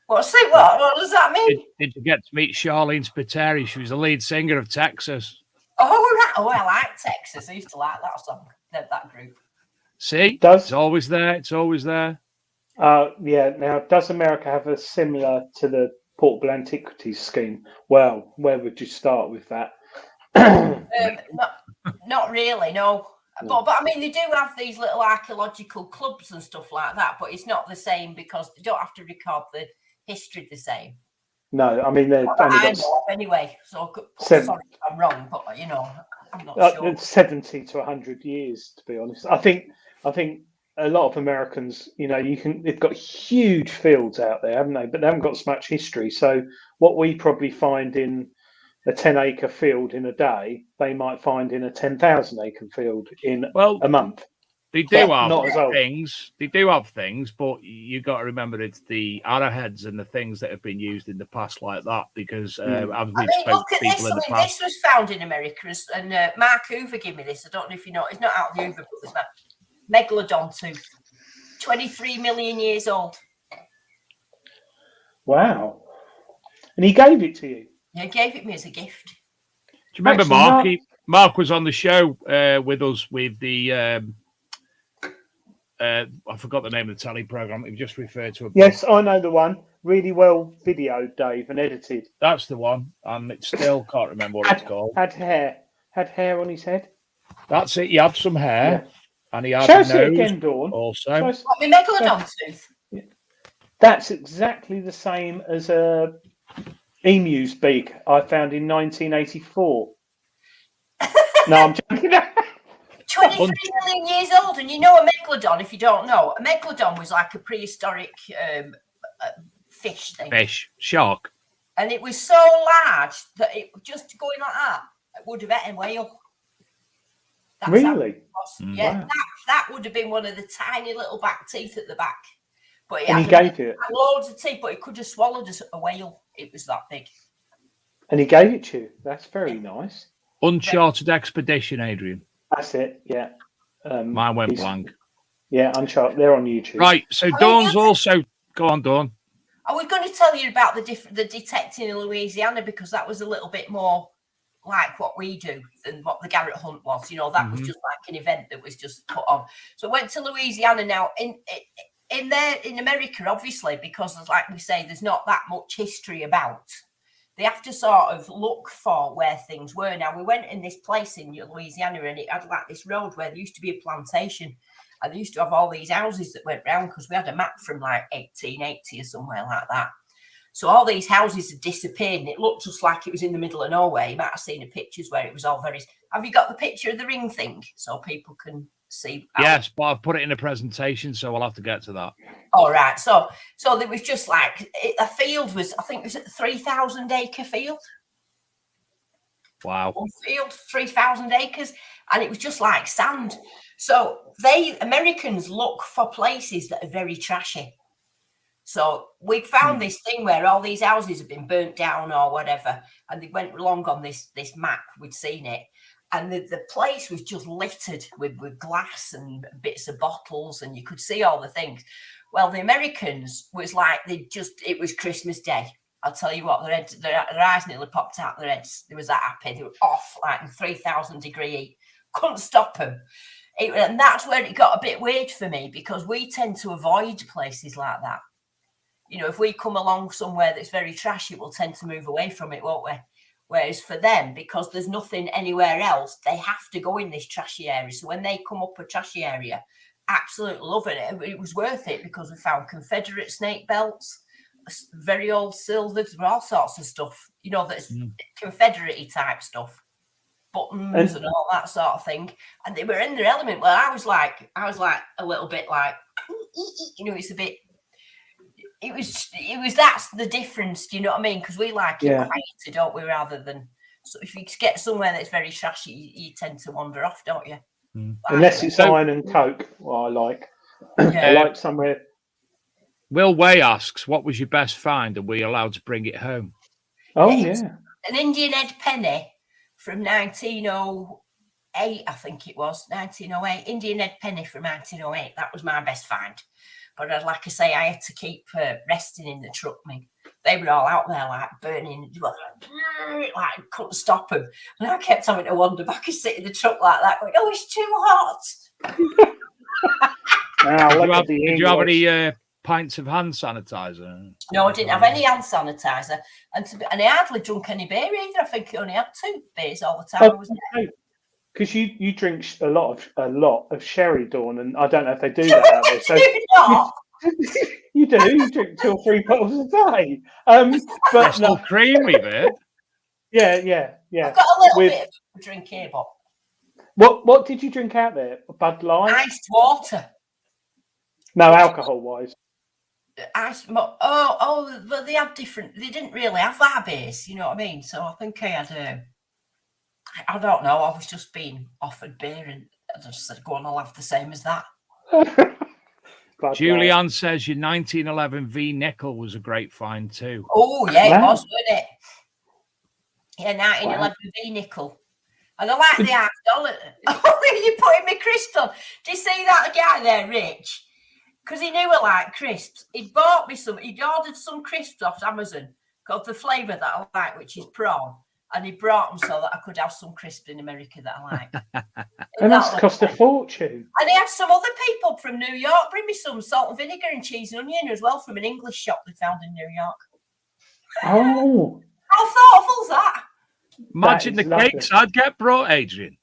What does that mean? Did you get to meet Charlene Spiteri? She was the lead singer of Texas. Oh, right. Oh, I like Texas. I used to like that song, that group. See? It's always there. It's always there. Yeah. Now, does America have a similar to the Portable Antiquities scheme? Well, where would you start with that? Not really, no. But I mean, they do have these little archaeological clubs and stuff like that, but it's not the same because they don't have to record the history the same. No, I mean, they're anyway. So sorry if I'm wrong, but I'm not sure. It's 70 to 100 years, to be honest. I think a lot of Americans, they've got huge fields out there, haven't they? But they haven't got so much history. So what we probably find in a 10-acre field in a day, they might find in a 10,000-acre field in a month. They do have things. They do have things, but you got to remember it's the arrowheads and the things that have been used in the past like that. Because I've spoken to people in the past. This was found in America, and Mark Hoover gave me this. I don't know if you know. It's not out of the Hoover book. It's megalodon tooth, 23 million years old. Wow! And he gave it to you. Yeah, he gave it me as a gift. Do you remember Mark? Mark was on the show with us with the. I forgot the name of the telly program. It was just referred to. Yes, I know the one. Really well videoed, Dave, and edited. That's the one, and it still can't remember what it's called. Had hair on his head. That's it. He had some hair, and he had a nose again, Dawn. Also, what, the megalodon tooth? Yeah. That's exactly the same as a emu's beak I found in 1984. No, I'm joking. 23 million years old, and a megalodon, if you don't know, a megalodon was like a prehistoric fish thing. Shark. And it was so large that it just going like that, it would have eaten a whale. That's really? Yeah, wow. That would have been one of the tiny little back teeth at the back. But he gave it loads of teeth, but it could have swallowed a whale. It was that big. And he gave it to you. That's very nice. Uncharted Expedition, Adrian. That's it, yeah. Mine went blank. Yeah, Uncharted. They're on YouTube. Right, so Dawn's also... Go on, Dawn. I was going to tell you about the detecting in Louisiana because that was a little bit more like what we do than what the Garrett hunt was. That was just like an event that was just put on. So I went to Louisiana now. In America, obviously, because like we say, there's not that much history about. They have to sort of look for where things were. Now, we went in this place in Louisiana and it had like this road where there used to be a plantation and they used to have all these houses that went round because we had a map from like 1880 or somewhere like that. So all these houses had disappeared and it looked just like it was in the middle of nowhere. You might have seen the pictures where it was all very... Have you got the picture of the ring thing so people can see? Yes, but I've put it in a presentation, so we'll have to get to that. All right. So there was just like a field was, I think it was a 3,000 acre field. Wow. One field, 3,000 acres, and it was just like sand. So Americans look for places that are very trashy. So we found this thing where all these houses have been burnt down or whatever, and they went along on this map. We'd seen it. And the place was just littered with glass and bits of bottles, and you could see all the things. Well, the Americans was like, it was Christmas Day. I'll tell you what, their eyes nearly popped out their heads. They was that happy. They were off like in 3,000 degree heat. Couldn't stop them. And that's where it got a bit weird for me because we tend to avoid places like that. If we come along somewhere that's very trashy, we'll tend to move away from it, won't we? Whereas for them, because there's nothing anywhere else, they have to go in this trashy area. So when they come up a trashy area, absolutely loving it. It was worth it because we found Confederate snake belts, very old silvers, all sorts of stuff, you know, that's Confederate type stuff, buttons and all that sort of thing. And they were in their element. Well, I was like a little bit like, you know, it's a bit. It was that's the difference. Do you know what I mean? Because we like it quieter, don't we? Rather than, so if you get somewhere that's very trashy, you tend to wander off, don't you? Unless it's iron and coke. Well, I like. I like somewhere. Will Way asks, "What was your best find? Are we allowed to bring it home?" Oh It's an Indian head penny from 1908, I think it was 1908. Indian head penny from 1908. That was my best find. But like I say, I had to keep resting in the truck. They were all out there like burning, like couldn't stop them. And I kept having to wander back and sit in the truck like that, going, "Oh, it's too hot." Did you have any pints of hand sanitizer? No, I didn't have any hand sanitizer, and I hardly drunk any beer either. I think I only had 2 beers all the time. Because you drink a lot of sherry, Dawn, and I don't know if they do that out there. So you do. You drink 2 or 3 bottles a day. But not creamy, bit. Yeah. I've got a little bit of drink here, but what did you drink out there? Bud Light, iced water. No, alcohol wise. But they had different. They didn't really have our beers, you know what I mean? So I think I had. I don't know. I was just being offered beer, and I just said, "Go on, I'll have the same as that." Julianne says your 1911 V nickel was a great find too. Oh yeah, it was, wasn't it? Yeah, 1911 V nickel. And I like the $5. Oh, you putting me crisp on. Do you see that guy there, Rich? Because he knew I like crisps. He'd bought me some. He'd ordered some crisps off Amazon of the flavour that I like, which is prawn. And he brought them so that I could have some crisps in America that I like. It must cost a fortune. And he had some other people from New York bring me some salt and vinegar and cheese and onion as well from an English shop they found in New York. Oh. How thoughtful's that? Imagine the cakes I'd get brought, Adrian.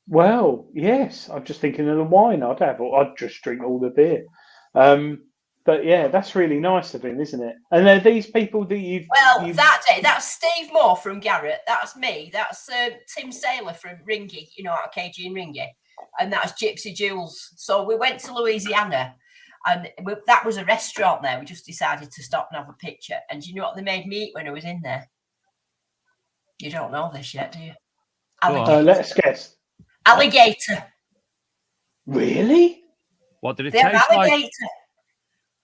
Well, yes. I'm just thinking of the wine I'd have, or I'd just drink all the beer. But yeah, that's really nice of him, isn't it? And are these people that you've... Well, that day, that's Steve Moore from Garrett. That's me. That's Tim Saylor from Ringy, you know, out of KG and Ringy. And that's Gypsy Jules. So we went to Louisiana, and that was a restaurant there. We just decided to stop and have a picture. And you know what they made me eat when I was in there? You don't know this yet, do you? Let's guess. Alligator. Really? What did it taste like?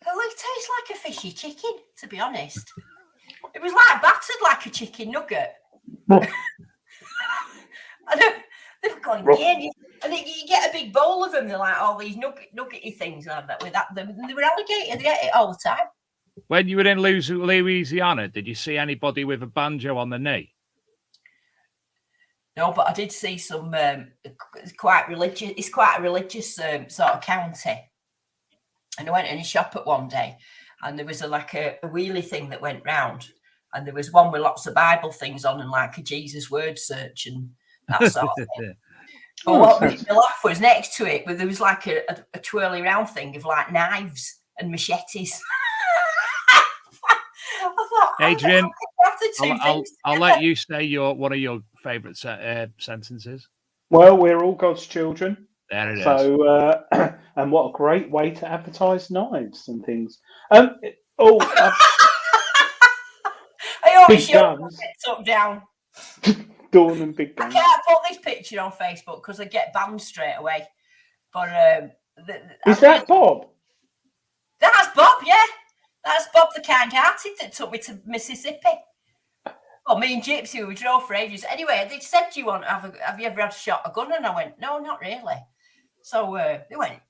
Oh, it tastes like a fishy chicken, to be honest. It was like battered like a chicken nugget. And they were going, yeah, and you get a big bowl of them. They're like all these nuggety things like that. With that, they were alligator. They get it all the time. When you were in Louisiana, did you see anybody with a banjo on the knee? No, but I did see some quite religious. It's quite a religious sort of county. And I went in a shop at one day, and there was a wheelie thing that went round, and there was one with lots of Bible things on and like a Jesus word search and that sort of thing. But what made me laugh was next to it, there was like a twirly round thing of like knives and machetes. I thought, Adrian, I'll let you say one of your favourite sentences. Well, we're all God's children. There it is. So, and what a great way to advertise knives and things. I always big guns. Up down. Dawn and big guns. I can't put this picture on Facebook because I get banned straight away. But is that Bob? That's Bob, yeah. That's Bob the kind-hearted that took me to Mississippi. Well, me and Gypsy, we drove for ages. Anyway, they said, "Do you want? Have you ever had shot a gun?" And I went, "No, not really." So they went,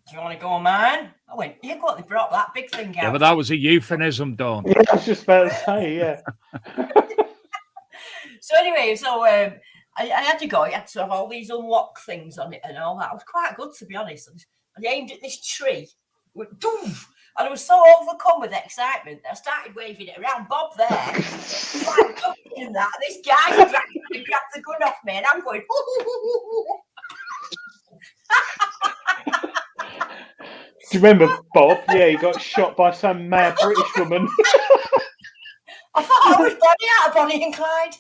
"Do you want to go on mine?" I went, "Yeah, go on." They brought that big thing out. Yeah, but that was a euphemism, Dawn. Yeah, I was just about to say, yeah. So anyway, I had to go. I had to have all these unlock things on it and all that. It was quite good, to be honest. I aimed at this tree. Went, doof, And I was so overcome with excitement that I started waving it around. Bob there, like jumping and that. This guy's trying to grab the gun off me, and I'm going. Do you remember Bob? Yeah, he got shot by some mad British woman. I thought I was Bonnie and Clyde.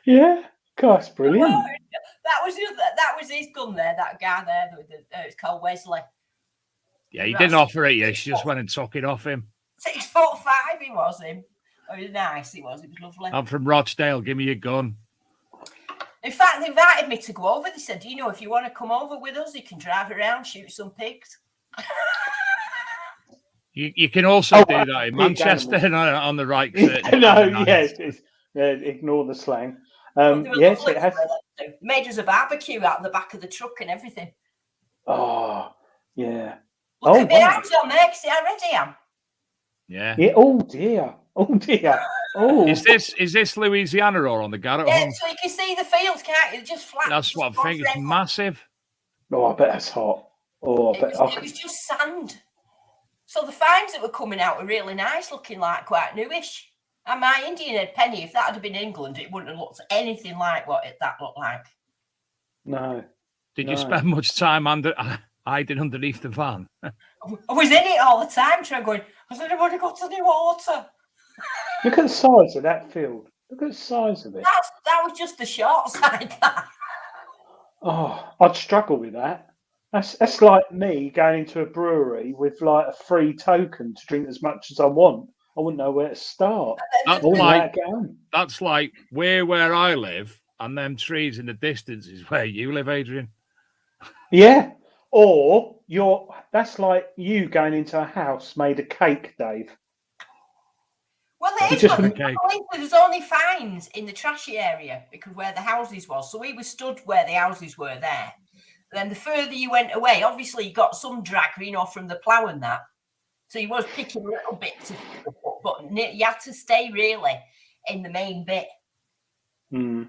Yeah, gosh, brilliant. That was his gun there. That guy there. It's called Wesley. Yeah, he didn't offer it you. She just went and took it off him. 6'5" he was him. Oh, he was nice. He was lovely. I'm from Rochdale. Give me your gun. In fact, they invited me to go over. They said, if you want to come over with us, you can drive around, shoot some pigs. You can also do that in Manchester on the right. No, yes. Ignore the slang. Yes, it has. They made us a barbecue out the back of the truck and everything. Oh, yeah. Look at me hands on there. See how ready I am. Yeah. Oh dear. Oh. Is this Louisiana or on the Garrett? Yeah, so you can see the fields, can't you? They're just flat. That's what I think. It's massive. Oh, I bet that's hot. Oh, I bet it was just sand. So the finds that were coming out were really nice, looking like quite newish. And my Indian head penny, if that had been England, it wouldn't have looked anything like what that looked like. No. Did you spend much time hiding underneath the van? I was in it all the time, trying going, has anybody got any water? Look at the size of that field. Look at the size of it. That was just the short side. Oh, I'd struggle with that. That's like me going into a brewery with like a free token to drink as much as I want. I wouldn't know where to start. That's like where I live, and them trees in the distance is where you live, Adrian. Yeah. Or that's like you going into a house made of cake, Dave. Well, there's only fines in the trashy area because where the houses was. So we were stood where the houses were there. Then the further you went away, obviously you got some drag, from the plough and that. So you was picking little bits, but you had to stay really in the main bit. Mm.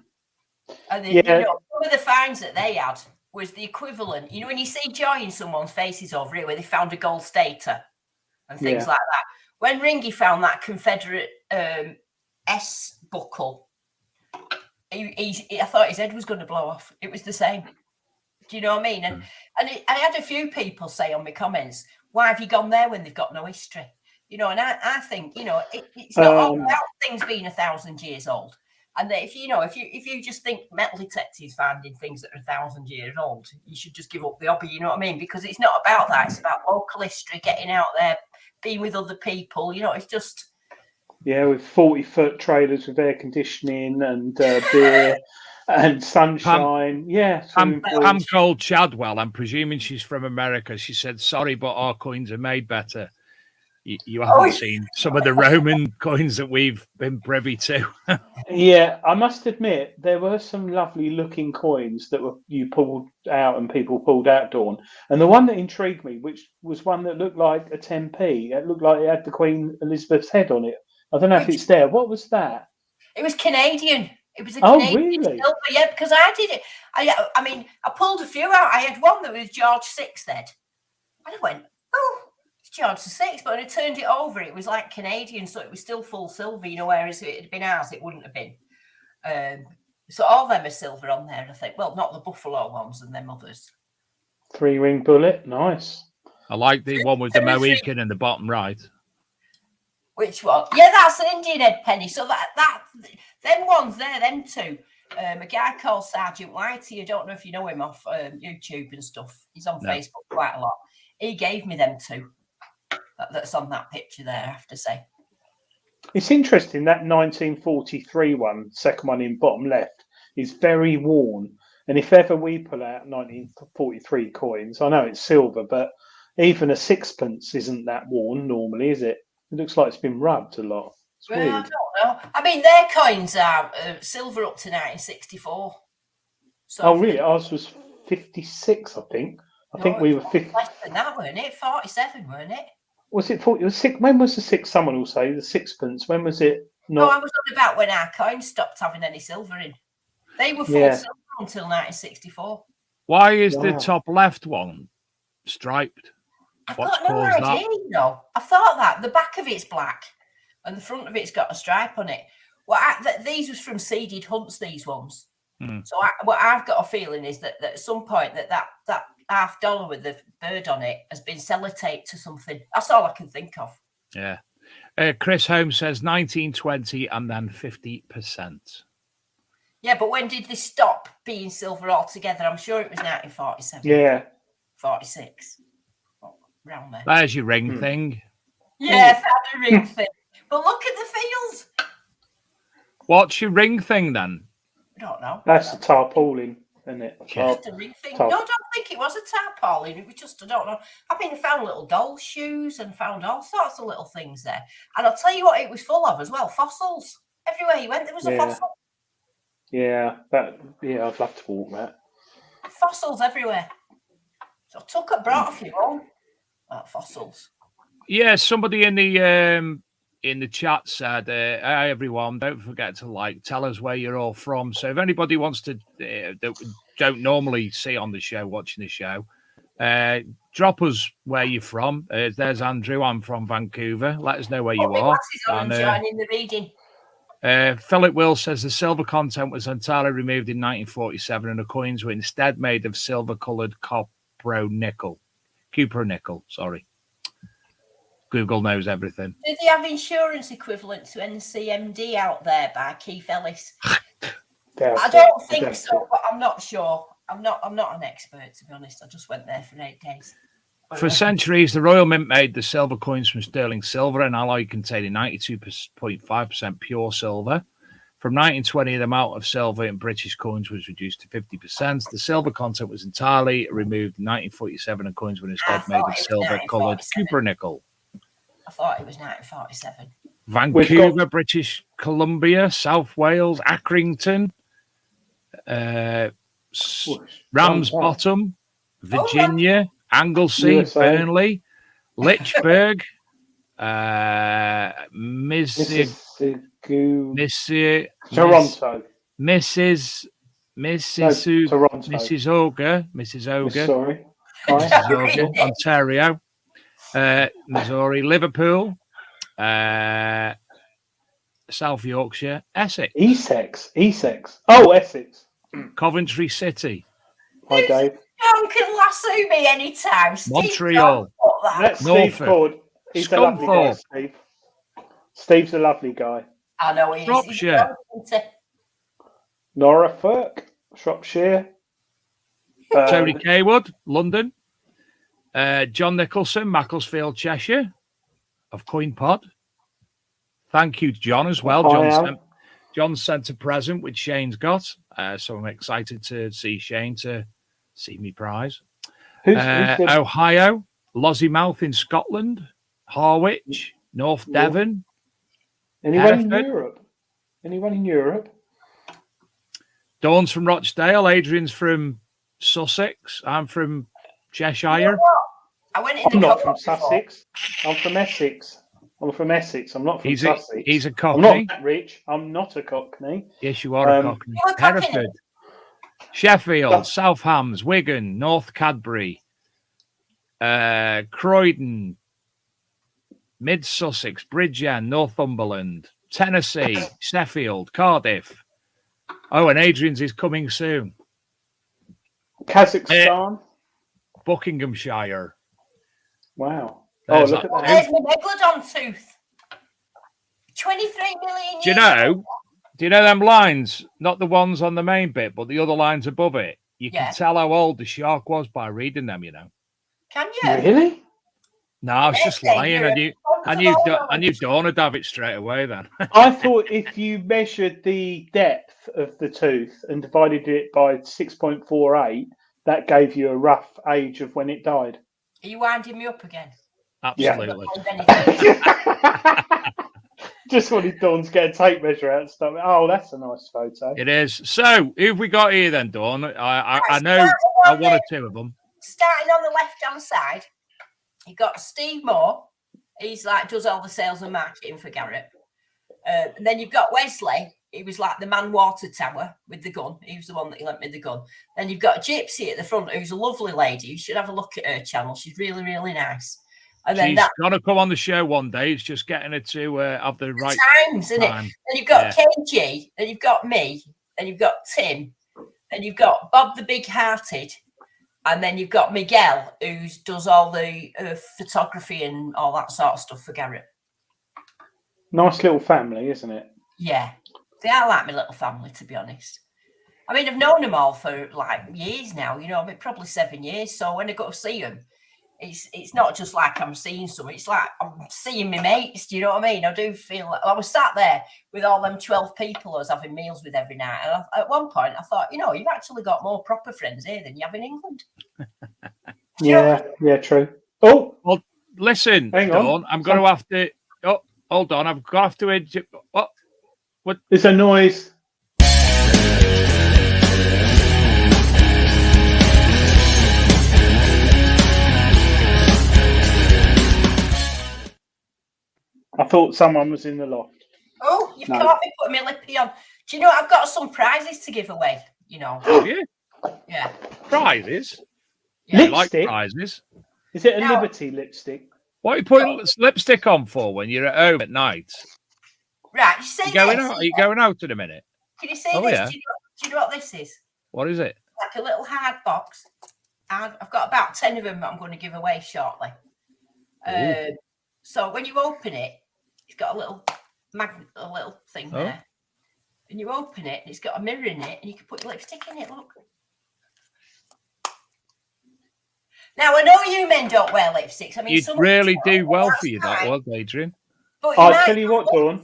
And then, some of the fines that they had was the equivalent. When you see joy in someone's faces over here where they found a gold stater and things like that. When Ringy found that Confederate S buckle, I thought his head was going to blow off. It was the same. Do you know what I mean? And I had a few people say on my comments, why have you gone there when they've got no history? And I think, it's not all about things being 1,000 years old. And that if you just think metal detectives finding things that are 1,000 years old, you should just give up the hobby, you know what I mean? Because it's not about that. It's about local history, getting out there, being with other people. It's just... Yeah, with 40-foot trailers with air conditioning and beer and sunshine. Pam called Chadwell. I'm presuming she's from America. She said, sorry, but our coins are made better. You haven't seen some of the Roman coins that we've been privy to. Yeah, I must admit, there were some lovely looking coins that you pulled out and people pulled out, Dawn. And the one that intrigued me, which was one that looked like a 10p, it looked like it had the Queen Elizabeth's head on it. I don't know if it's there. What was that? It was Canadian. It was a Canadian silver, yeah, because I did it. I mean, I pulled a few out. I had one that was George VI then. And I went, oh, it's George VI. But when I turned it over, it was like Canadian, so it was still full silver, whereas if it had been ours, it wouldn't have been. So all them are silver on there, I think. Well, not the buffalo ones and them others. 3-ring bullet. Nice. I like the one with the Mohican in the bottom right. Which one? Yeah, that's the Indian head penny. So that them ones there, them two. A guy called Sergeant Whitey. I don't know if you know him off YouTube and stuff. He's on Facebook quite a lot. He gave me them two. That's on that picture there, I have to say. It's interesting that 1943 one, second one in bottom left, is very worn. And if ever we pull out 1943 coins, I know it's silver, but even a sixpence isn't that worn normally, is it? It looks like it's been rubbed a lot. It's weird. I don't know. I mean, their coins are silver up to 1964. So really? Ours was 56, I think. I think we were 50. Less than that, weren't it? 47, weren't it? Was it 40? It was six. When was the six? Someone will say the sixpence. When was it? No, I was on about when our coins stopped having any silver in. They were full silver until 1964. Why is the top left one striped? I've What's got no caused idea, that? you know. I thought that the back of it's black and the front of it's got a stripe on it. Well, these was from seeded hunts, these ones. So what I've got a feeling is that at some point that $50 with the bird on it has been sellotaped to something. That's all I can think of. Yeah. Chris Holmes says 1920 and then 50%. Yeah, but when did they stop being silver altogether? I'm sure it was 1947. Yeah. 46. Around there. There's your ring thing. Yeah, found a ring thing. But look at the fields. What's your ring thing then? I don't know. That's the tarpaulin, isn't it? Just a ring thing. No, I don't think it was a tarpaulin. It was just, I don't know. I mean, I found little doll shoes and found all sorts of little things there. And I'll tell you what it was full of as well, fossils. Everywhere you went, there was a fossil. Yeah, I'd love to walk that. Fossils everywhere. So I brought a few home. Fossils. Yeah, somebody in the chat said, "Hi everyone, don't forget to tell us where you're all from." So if anybody wants to that don't normally see on the show, watching the show, drop us where you're from. There's Andrew. I'm from Vancouver. Let us know where you are. And joining the reading. Philip Will says the silver content was entirely removed in 1947, and the coins were instead made of silver-coloured cupronickel. Sorry. Google knows everything. Do they have insurance equivalent to NCMD out there by Keith Ellis? I don't think so, but I'm not sure. I'm not an expert, to be honest. I just went there for 8 days. For centuries, the Royal Mint made the silver coins from sterling silver, an alloy containing 92.5% pure silver. From 1920, the amount of silver in British coins was reduced to 50%. The silver content was entirely removed in 1947, and coins were instead made of silver-coloured cupronickel. I thought it was 1947. Vancouver, British Columbia, South Wales, Accrington, Ramsbottom, Virginia, Anglesey, USA. Burnley, Litchburg, Toronto, Mississauga, Ontario, Missouri, Liverpool, South Yorkshire, Essex. Essex. Oh, Essex. Coventry City. Hi, Dave. John can lasso me anytime. Montreal. That's Steve Ford. He's a lovely guy, Steve. Steve's a lovely guy. I know he is. Shropshire. Norfolk, Shropshire. Tony Kaywood, London. John Nicholson, Macclesfield, Cheshire, of Coin Pod. Thank you, John, as well. John sent a present which Shane's got, so I'm excited to see Shane to see me prize. Ohio, Lossiemouth in Scotland, Harwich, North Devon. Anyone in Europe? Dawn's from Rochdale. Adrian's from Sussex. I'm from Cheshire. You know I'm not from Sussex. I'm from Essex. I'm not from Sussex. He's a Cockney. I'm not that rich. I'm not a Cockney. Yes, you are a Cockney. Hereford, Sheffield, South Hams, Wigan, North Cadbury, Croydon, Mid Sussex, Bridgend, Northumberland, Tennessee, Sheffield, Cardiff. Oh, and Adrian's is coming soon. Kazakhstan. Buckinghamshire. Wow. There's look at that. There's my megalodon tooth. 23 million years. Do you know them lines? Not the ones on the main bit, but the other lines above it. You can tell how old the shark was by reading them, you know. Can you? Really? No, I was just lying. I knew Dawn would have it straight away then. I thought if you measured the depth of the tooth and divided it by 6.48, that gave you a rough age of when it died. Are you winding me up again? Absolutely. Just wanted Dawn to get a tape measure out and stuff. Oh, that's a nice photo. It is. So, who've we got here then, Dawn? I know one or two of them. Starting on the left-hand side, you've got Steve Moore. He's does all the sales and marketing for Garrett. And then you've got Wesley, He was like the man water tower with the gun. He was the one that lent me the gun. Then you've got a gypsy at the front who's a lovely lady. You should have a look at her channel. She's really, really nice. And then She's got to come on the show one day. It's just getting her to have the right times, isn't time. it? Then you've got KG, then you've got me, then you've got Tim, then you've got Bob the Big Hearted, and then you've got Miguel, who does all the photography and all that sort of stuff for Garrett. Nice little family, isn't it? Yeah. See, I like my little family, to be honest. I mean, I've known them all for like years now, you know, I mean, probably 7 years. So when I go to see them, it's not just like I'm seeing someone, it's like I'm seeing my mates. Do you know what I mean? I do feel like I was sat there with all them 12 people I was having meals with every night. And at one point, I thought, you know, you've actually got more proper friends here than you have in England. Yeah, true. Oh, well, listen, hang Dawn, I'm going to have to. Oh, hold on, I've got to have to. What? There's a noise. I thought someone was in the loft. Oh, you've caught me putting my lippy on. Do you know I've got some prizes to give away? You know. Have you? Yeah. Prizes? Yeah. You like Lipstick? prizes? Is it a Liberty lipstick? What are you putting lipstick on for when you're at home at night? Right, you say Are you going out in a minute? Can you see Oh, this? yeah. Do you know what this is? What is it? Like a little hard box. And I've got about 10 of them that I'm going to give away shortly. So when you open it, it's got a little magnet, a little thing there. And you open it, and it's got a mirror in it, and you can put your lipstick in it. Look. Now I know you men don't wear lipsticks. I mean, you really do well for you, that was, Adrian. But I'll tell you what, Dawn.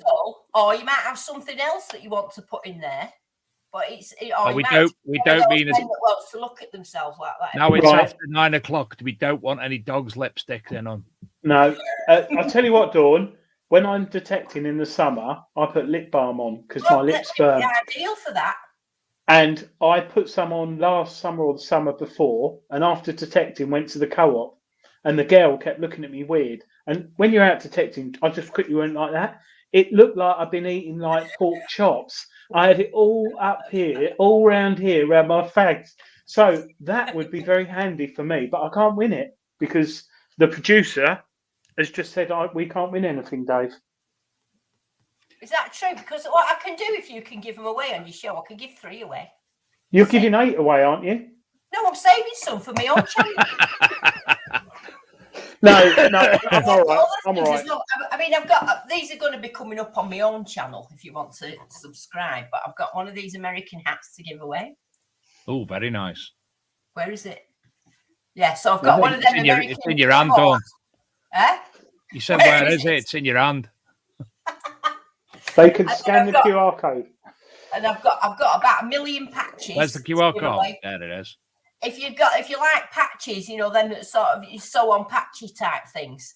Or you might have something else that you want to put in there. But we don't mean that wants to look at themselves like that. Now it's after 9 o'clock. We don't want any dogs' lipstick in on. No, I'll tell you what, Dawn. When I'm detecting in the summer, I put lip balm on because my lips burn. Ideal for that. And I put some on last summer or the summer before, and after detecting, went to the co-op, and the girl kept looking at me weird. And when you're out detecting, I just quickly went like that. It looked like I've been eating like pork chops. I had it all up here, all round here, around my fags. So that would be very handy for me, but I can't win it because the producer has just said we can't win anything, Dave. Is that true? Because what I can do if you can give them away on your show, I can give 3 away. You're giving 8 away, aren't you? No, I'm saving some for my own channel. No, I'm all right. I'm all right. I mean, I've got these are going to be coming up on my own channel if you want to subscribe. But I've got one of these American hats to give away. Oh, very nice. Where is it? Yeah, so I've got one of them. It's in your hand, Dawn. Eh? You said where is it? It's in your hand. They can scan the QR code. And I've got about 1 million patches. Where's the QR code? There it is. If you like patches, you know, then sort of you sew on patchy type things.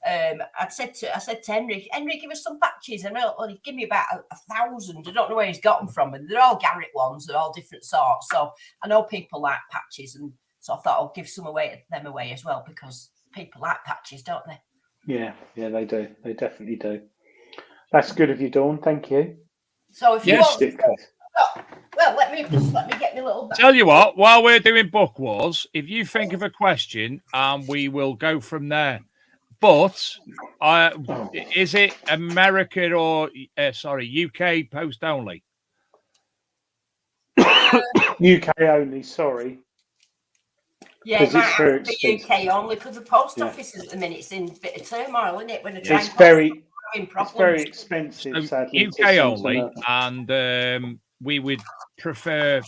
I said to Henry, give us some patches, and he give me about 1,000. I don't know where he's got them from, and they're all Garrett ones. They're all different sorts. So I know people like patches, and so I thought I'll give them away as well because people like patches, don't they? Yeah, they do. They definitely do. That's good of you, Dawn. Thank you. So if you want, well, let me get my little. Tell you what, while we're doing book wars, if you think of a question, we will go from there. But is it American or UK post only? UK only. Sorry. Yeah, it might have to be UK only because the post office at the minute is in a bit of turmoil, isn't it? When it's very expensive. Sadly, UK only, and we would prefer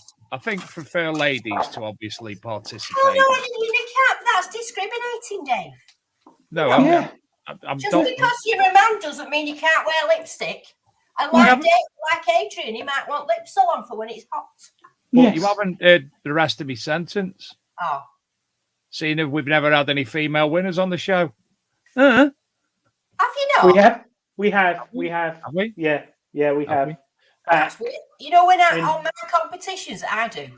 ladies to obviously participate. Oh no, you can't. That's discriminating, Dave. No, I'm just not. Because you're a man doesn't mean you can't wear lipstick. And like Adrian, he might want lip salon for when it's hot. Well, you haven't heard the rest of my sentence. Oh. Seeing if we've never had any female winners on the show. Have you not? We have. Have we? Yeah, we have. That's weird. You know, when on my competitions I do,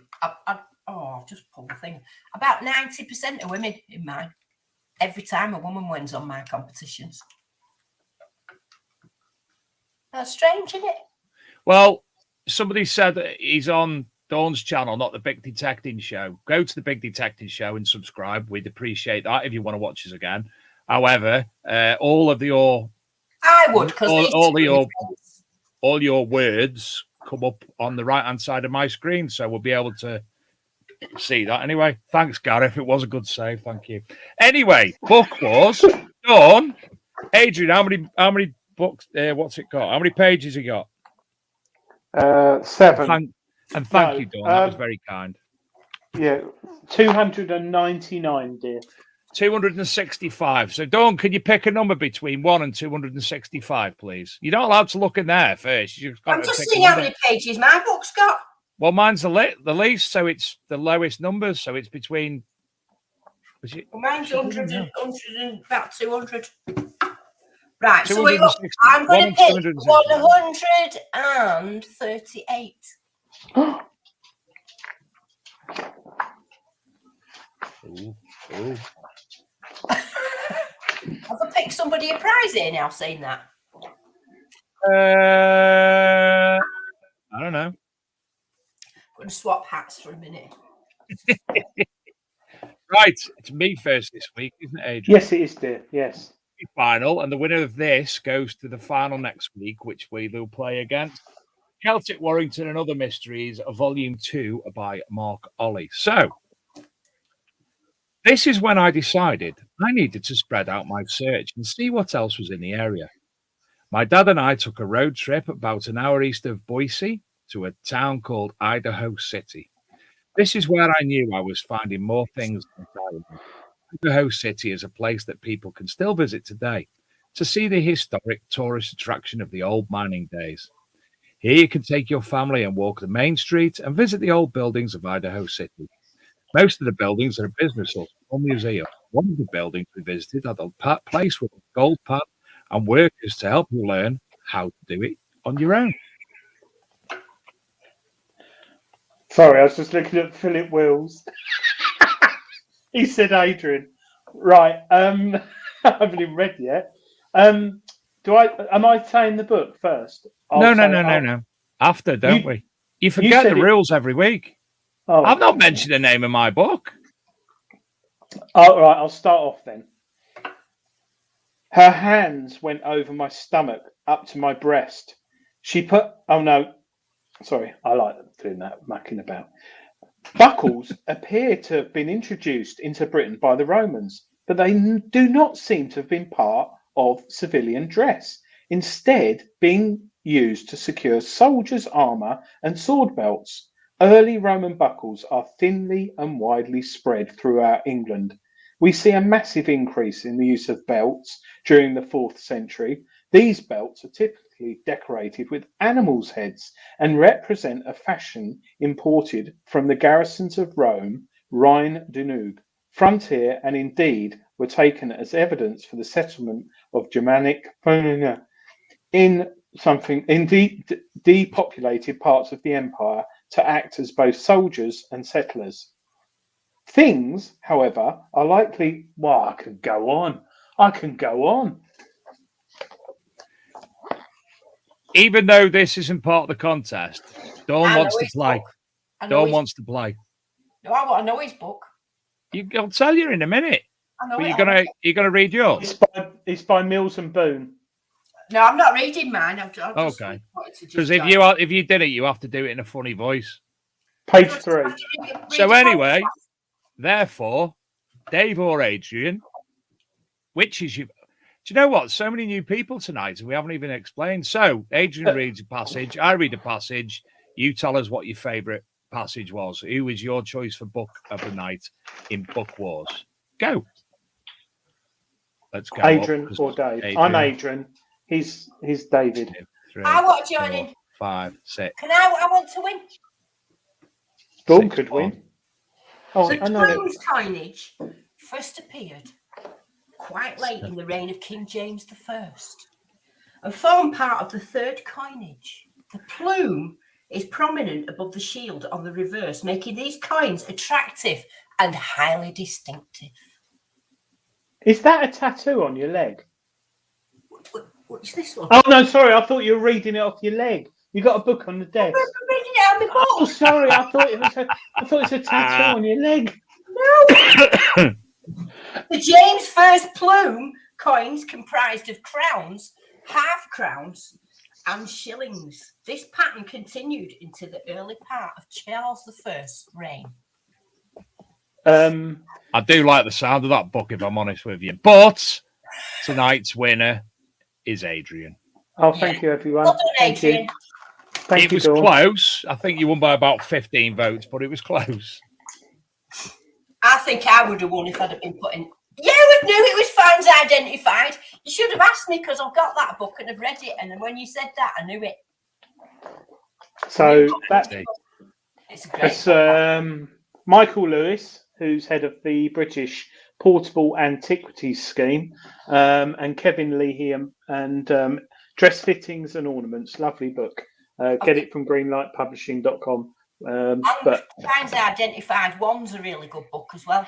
I'll just pull the thing. About 90% of women in mine. Every time a woman wins on my competitions. That's strange, isn't it? Well, somebody said that he's on Dawn's channel, not the Big Detecting Show. Go to the Big Detecting Show and subscribe. We'd appreciate that if you want to watch us again. However, all of your I would, because all your words come up on the right hand side of my screen, so we'll be able to see that. Anyway, thanks, Gareth. It was a good save. Thank you. Anyway, Book Wars. Dawn, Adrian, how many books? What's it got? How many pages you got? 7. Thank you, Dawn. That was very kind. Yeah, 299, dear. 265. So, Dawn, can you pick a number between 1 and 265, please? You're not allowed to look in there first. I'm just seeing how many pages my book's got. Well, mine's the least, so it's the lowest numbers. So it's between. Mine's 100 and about 200. Right, so I'm going to pick 138. Ooh. Have I picked somebody a prize here now, saying that? I don't know. I'm going to swap hats for a minute. Right, it's me first this week, isn't it, Adrian? Yes, it is, dear. Yes. Final, and the winner of this goes to the final next week, which we will play against Celtic Warrington and Other Mysteries, Volume 2 by Mark Ollie. So, this is when I decided I needed to spread out my search and see what else was in the area. My dad and I took a road trip about an hour east of Boise to a town called Idaho City. This is where I knew I was finding more things than I. Idaho City is a place that people can still visit today to see the historic tourist attraction of the old mining days. Here you can take your family and walk the main street and visit the old buildings of Idaho City. Most of the buildings are a business or small museum. One of the buildings we visited had a place with a gold pan and workers to help you learn how to do it on your own. Sorry, I was just looking at Philip Wills. He said Adrian. Right. I haven't even read yet. Am I saying the book first? No. After, don't we? You forget the rules every week. Oh. I've not mentioned the name of my book. Oh, right, I'll start off then. Her hands went over my stomach up to my breast. She put... Oh, no. Sorry, I like doing that, mucking about. Buckles appear to have been introduced into Britain by the Romans, but they do not seem to have been part of civilian dress, instead being used to secure soldiers' armour and sword belts. Early Roman buckles are thinly and widely spread throughout England. We see a massive increase in the use of belts during the 4th century. These belts are typically decorated with animals' heads and represent a fashion imported from the garrisons of Rome, Rhine-Danube, frontier, and indeed were taken as evidence for the settlement of Germanic in depopulated parts of the empire to act as both soldiers and settlers. Things, however, are likely... Well, I can go on. Even though this isn't part of the contest, Dawn wants to play. Dawn wants to play. No, I want to know his book. I'll tell you in a minute. I know. But you're gonna read yours. It's by Mills and Boon. No, I'm not reading mine. Okay. Because if you did it, you have to do it in a funny voice. Page 3. So anyway, therefore, Dave or Adrian, which is you? Do you know what? So many new people tonight, and we haven't even explained. So Adrian reads a passage, I read a passage. You tell us what your favourite passage was. Who is your choice for book of the night in Book Wars? Go. Let's go. Adrian or Dave? Adrian. I'm Adrian. He's David. 2, 3, I want to join in. 5, 6. Can I want to win. Dawn could win. Oh, so Plume's coinage first appeared quite late in the reign of King James I and formed part of the 3rd coinage. The plume is prominent above the shield on the reverse, making these coins attractive and highly distinctive. Is that a tattoo on your leg? What's this one? Oh, no, sorry. I thought you were reading it off your leg. You got a book on the desk. I'm reading it out of my Oh, book. sorry. I thought it was a tattoo on your leg. No. The James First Plume coins comprised of crowns, half crowns, and shillings. This pattern continued into the early part of Charles I's reign. I do like the sound of that book, if I'm honest with you. But tonight's winner is Adrian. Oh, thank you, everyone. Well done, Thank you. Adrian. Thank It you, was Dawn. close. I think you won by about 15 votes, but it was close. I think I would have won if I'd have been put in. Yeah, I knew it was fans identified. You should have asked me because I've got that book and I've read it. And then when you said that, I knew it. So It's a great that's Michael Lewis, who's head of the British Portable Antiquities Scheme, and Kevin Leahy and Dress Fittings and Ornaments. Lovely book. Get it from greenlightpublishing.com. But Fans Identified one's a really good book as well.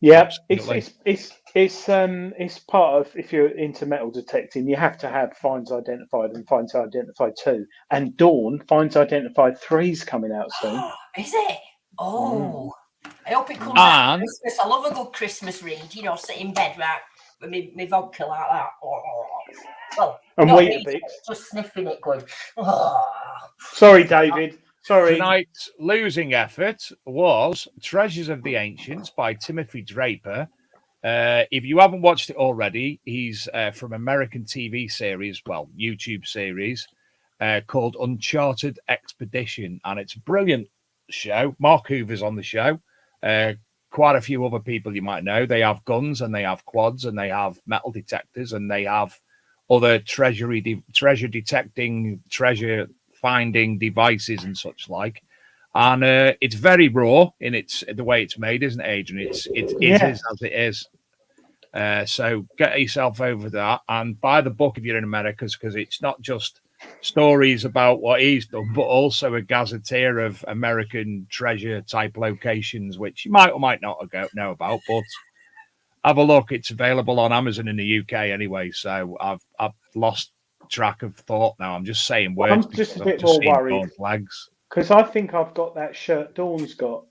yeah, Absolutely. it's part of, if you're into metal detecting, you have to have Finds Identified and Finds Identified 2. And Dawn, Finds Identified 3's coming out soon. Is it? Oh, I hope it comes out And- at Christmas. I love a good Christmas read. You know, sit in bed right with me vodka like that. Well, And not Weetabix. reading it, just sniffing it, going. Oh. Sorry, David. Sorry. Tonight's losing effort was Treasures of the Ancients by Timothy Draper. If you haven't watched it already, he's from American TV series, well, YouTube series, called Uncharted Expedition. And it's a brilliant show. Mark Hoover's on the show. Quite a few other people you might know. They have guns and they have quads and they have metal detectors and they have other treasure detecting, treasure finding devices and such like. And it's very raw in the way it's made, isn't it, Adrian? It is as it is. So get yourself over that and buy the book if you're in America, because it's not just stories about what he's done, but also a gazetteer of American treasure type locations, which you might or might not know about. But have a look. It's available on Amazon in the UK anyway. So I've lost track of thought now. I'm just saying words. I'm just a because bit I've just more seen worried. Dawn's legs. Because I think I've got that shirt Dawn's got.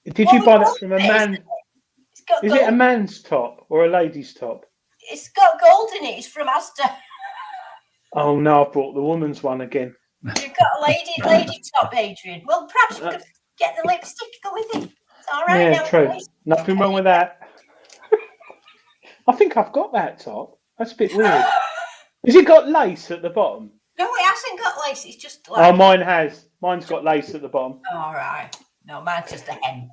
Did you buy that from a man? It's got Is gold. it a man's top or a lady's top? It's got gold in it. It's from Asda. Oh no, I brought the woman's one again. You've got a lady top, Adrian. Well, perhaps you could get the lipstick to go with it. It's all right. Yeah, now, true. boys. Nothing wrong with that. I think I've got that top. That's a bit weird. Has it got lace at the bottom? No, it hasn't got lace. It's just like. Oh, mine has. Mine's got lace at the bottom. All right. No, mine's just a hen.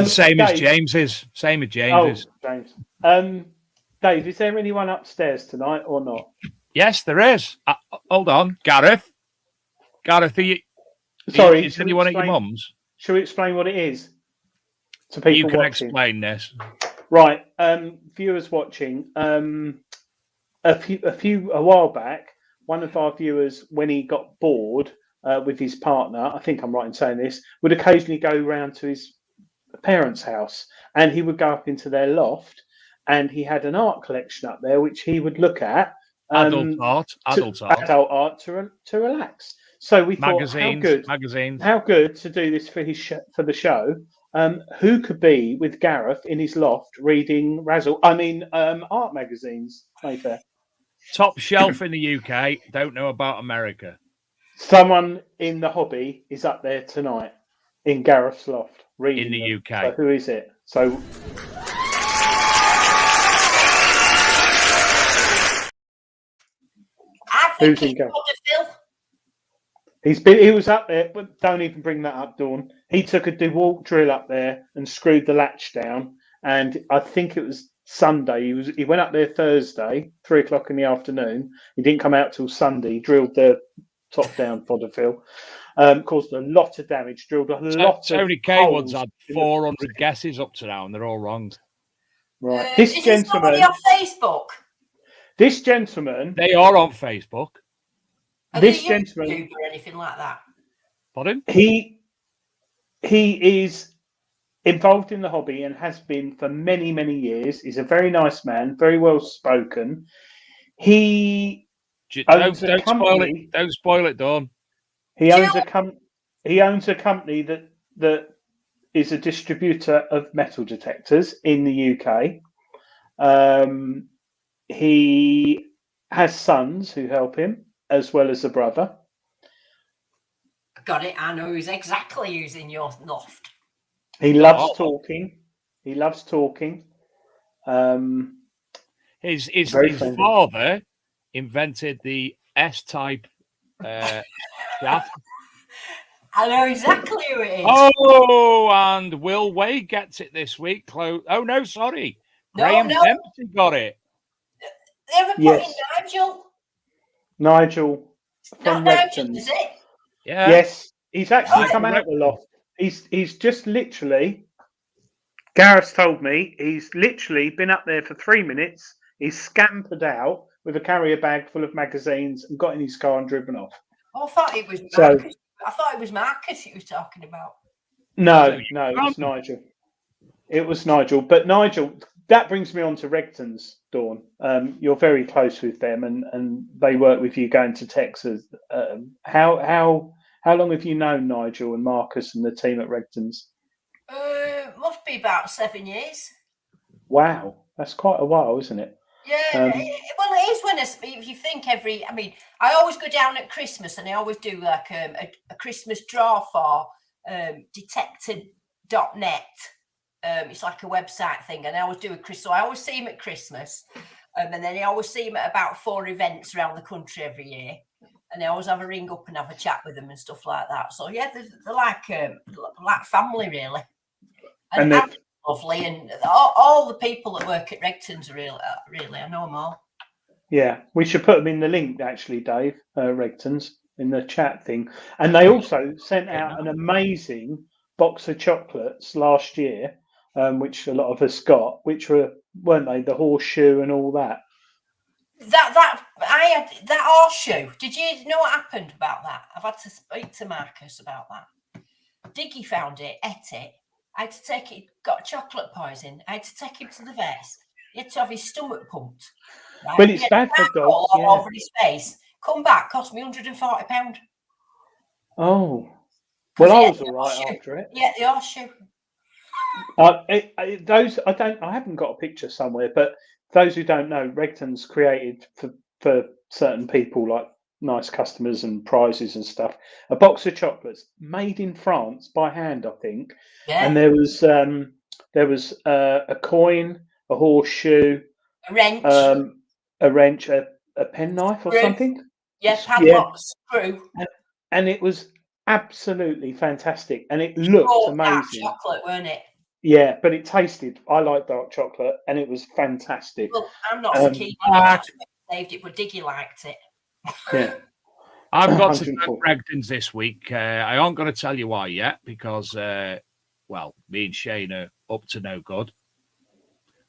Same as Dave. James's. Same as Oh, James's. James. Dave, is there anyone upstairs tonight or not? Yes, there is. Hold on, Gareth. Gareth, Sorry, is shall we anyone at your explain- mum's? Shall we explain what it is to people You can watching? explain this. Right, viewers watching. A while back, one of our viewers, when he got bored with his partner, I think I'm right in saying this, would occasionally go round to his parents' house, and he would go up into their loft, and he had an art collection up there which he would look at. Adult art to relax. So we thought, magazines. how good to do this for the show. Who could be with Gareth in his loft reading art magazines? Mayfair. Top shelf in the UK. Don't know about America. Someone in the hobby is up there tonight in Gareth's loft reading In the them. UK. So who is it? So I think Who's in it's go? Phil. he was up there, but don't even bring that up, Dawn. He took a DeWalt drill up there and screwed the latch down, and I think it was Sunday. He went up there Thursday, 3:00 in the afternoon. He didn't come out till Sunday. He drilled the top down fodder fill. Caused a lot of damage. Drilled a lot of Tony K-Wood's holes had in the- 400 guesses up to now, and they're all wrong. Right, Is this somebody on Facebook? This gentleman, They are on Facebook. Are This they gentleman- YouTube or anything like that? Pardon? he is involved in the hobby and has been for many, many years. He's a very nice man, very well spoken. He Don't owns a spoil company. it. Don't spoil it, Dawn. He owns He owns a company that is a distributor of metal detectors in the UK. He has sons who help him, as well as a brother. Got it. I know who's exactly who's in your loft. He loves talking. He loves talking. His friendly. father invented the S-type shaft. I know exactly who it is. Oh, and Will Wade gets it this week. Oh no, sorry, Graham Dempsey got it. They haven't put in Nigel. Nigel from Not Regton's. Nigel, is it? Yeah. Yes, he's actually come out the loft. He's just literally. Gareth told me he's literally been up there for 3 minutes. He's scampered out with a carrier bag full of magazines and got in his car and driven off. Oh, I thought it was Marcus. I thought it was Marcus he was talking about. No, it was Nigel. It was Nigel. But Nigel, that brings me on to Regton's, Dawn. You're very close with them, and they work with you going to Texas. How long have you known Nigel and Marcus and the team at Regton's? Must be about 7 years. Wow, that's quite a while, isn't it? Yeah, well, it is when if you think I always go down at Christmas and I always do like a Christmas draw for detected.net. It's like a website thing, and I always do a Christmas. So I always see him at Christmas, and then I always see him at about 4 events around the country every year. And I always have a ring up and have a chat with them and stuff like that. So yeah, they're like family really, and they're lovely. And all the people that work at Regton's are really, I know them all. Yeah, we should put them in the link actually, Dave. Regton's in the chat thing, and they also sent out an amazing box of chocolates last year, which a lot of us got, which weren't they the horseshoe and all that. I had that horseshoe. Did you know what happened about that? I've had to speak to Marcus about that. Diggy found it, ate it. I had to take it. Got chocolate poison. I had to take him to the vet. He had to have his stomach pumped. Right? Well, it's bad for dogs. All over his face. Come back, cost me £140. Oh, well, I was all right after it. Yeah, the horseshoe. I haven't got a picture somewhere, but those who don't know, Regton's created for certain people, like nice customers and prizes and stuff, a box of chocolates made in France by hand, I think. Yeah. And there was a coin, a horseshoe, a wrench, a penknife or something. Yeah, padlock, screw. And it was absolutely fantastic, and it looked amazing. Chocolate, weren't it? Yeah, but it tasted. I like dark chocolate, and it was fantastic. Well, I'm not so keen. I saved it, but Diggy liked it. Yeah, I've got to go Regton's this week. I aren't going to tell you why yet because, me and Shane are up to no good.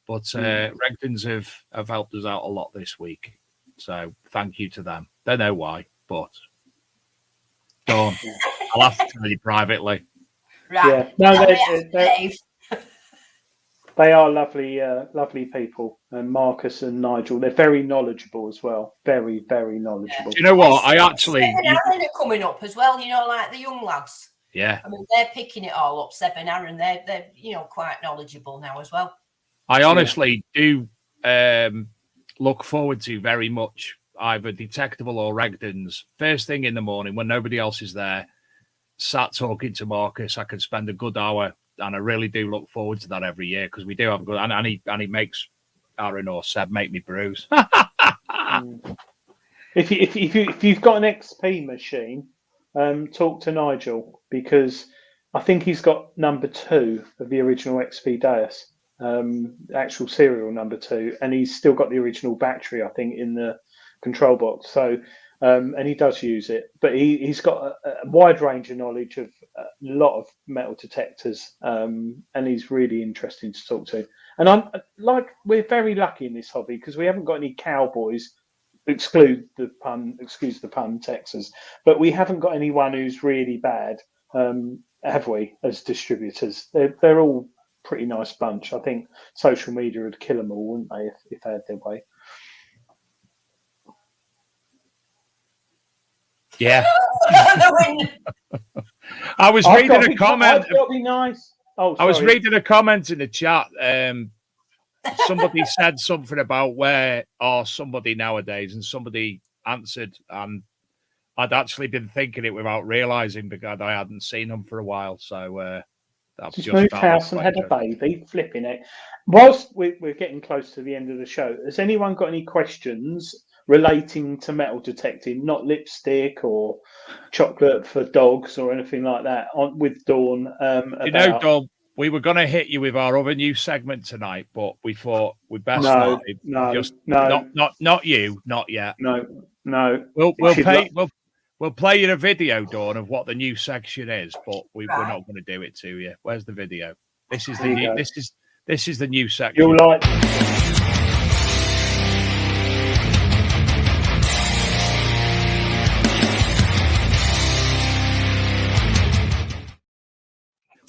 But Regton's have helped us out a lot this week, so thank you to them. Don't know why, but don't. I'll have to tell you privately. Right? Yeah. No, they are lovely people, and Marcus and Nigel. They're very knowledgeable as well. Very, very knowledgeable. Do you know what? I actually. Seb and Aaron are coming up as well. You know, like the young lads. Yeah. I mean, they're picking it all up. Seb and Aaron, they're quite knowledgeable now as well. I honestly do look forward to very much either Detectable or Regton's first thing in the morning when nobody else is there. Sat talking to Marcus, I can spend a good hour. And I really do look forward to that every year because we do have good. And he makes Aaron or Seb make me brews. If you've got an XP machine, talk to Nigel because I think he's got number 2 of the original XP Deus, actual serial number 2, and he's still got the original battery, I think, in the control box. So. And he does use it, but he's got a wide range of knowledge of a lot of metal detectors, and he's really interesting to talk to. And we're very lucky in this hobby because we haven't got any cowboys, excuse the pun, Texas, but we haven't got anyone who's really bad, have we, as distributors? They're all pretty nice bunch. I think social media would kill them all, wouldn't they, if they had their way? Yeah, I was reading a comment. I've got to be nice. Oh, I was reading a comment in the chat. Somebody said something about where are somebody nowadays, and somebody answered, and I'd actually been thinking it without realizing because I hadn't seen them for a while. So I've just moved house and had a baby, flipping it. Whilst we're getting close to the end of the show, has anyone got any questions relating to metal detecting, not lipstick or chocolate for dogs or anything like that, with Dawn? You know, Dawn, we were going to hit you with our other new segment tonight, but we thought we'd best not. Not you, not yet. No. We'll play you a video, Dawn, of what the new section is, but we're not going to do it to you. Where's the video? This is the new. This is the new section. You'll like.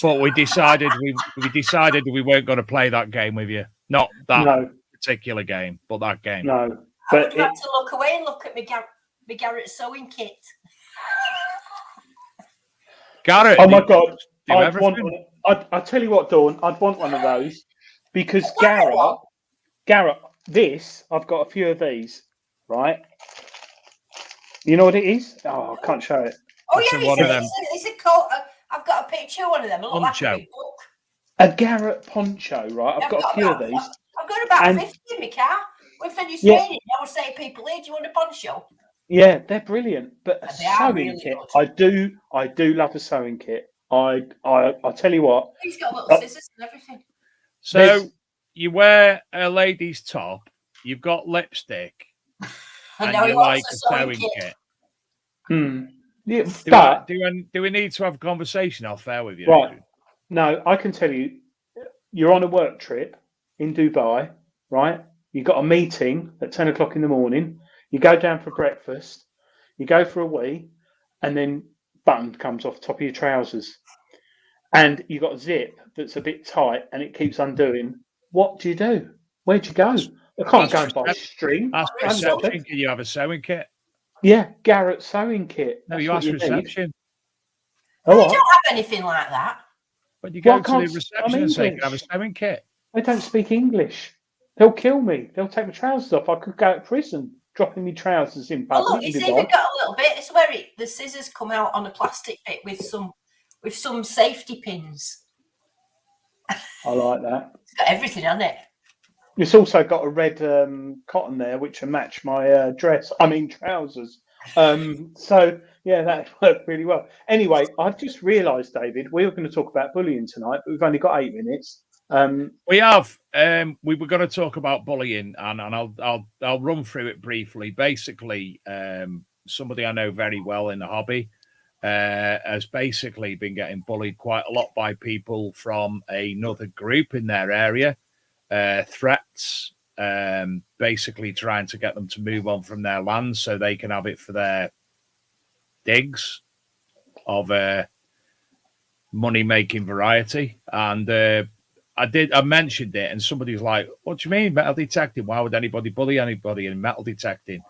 But we decided we weren't going to play that game with you. Not that particular game, but that game. No. I would like to look away and look at my Garrett sewing kit. Garrett. Oh my God! I tell you what, Dawn, I'd want one of those because Garrett. This I've got a few of these, right? You know what it is? Oh, I can't show it. Oh yeah, it's a coat. I've got a picture of one of them. It looks like a big book. A Garrett poncho, right? I've got a few of these. I've got about 50 in my car. When you're saying it, I would say people, hey, do you want a poncho? Yeah, they're brilliant. But a sewing kit, good. I do love a sewing kit. I tell you what. He's got little scissors and everything. So you wear a lady's top, you've got lipstick, and you like a sewing kit. Yeah, do we need to have a conversation off air with you? Right. No, I can tell you, you're on a work trip in Dubai, right? You got a meeting at 10 o'clock in the morning. You go down for breakfast. You go for a wee, and then button comes off the top of your trousers, and you got a zip that's a bit tight, and it keeps undoing. What do you do? Where'd you go? I can't go and buy a string. Ask reception. Can you have a sewing kit? Yeah, Garrett sewing kit. No, you ask reception. Oh, you don't have anything like that. But you go to the reception and say, "Can I have a sewing kit?" They don't speak English. They'll kill me. They'll take my trousers off. I could go to prison dropping my trousers in public. Oh, look, it's even got a little bit. It's where the scissors come out on a plastic bit with some safety pins. I like that. It's got everything on it. It's also got a red cotton there, which will match my trousers. So, yeah, that worked really well. Anyway, I've just realised, David, we were going to talk about bullying tonight, but we've only got 8 minutes. We have. We were going to talk about bullying, and I'll run through it briefly. Basically, somebody I know very well in the hobby has basically been getting bullied quite a lot by people from another group in their area. Threats, basically trying to get them to move on from their land so they can have it for their digs of money-making variety. And I mentioned it, and somebody's like, "What do you mean metal detecting? Why would anybody bully anybody in metal detecting?"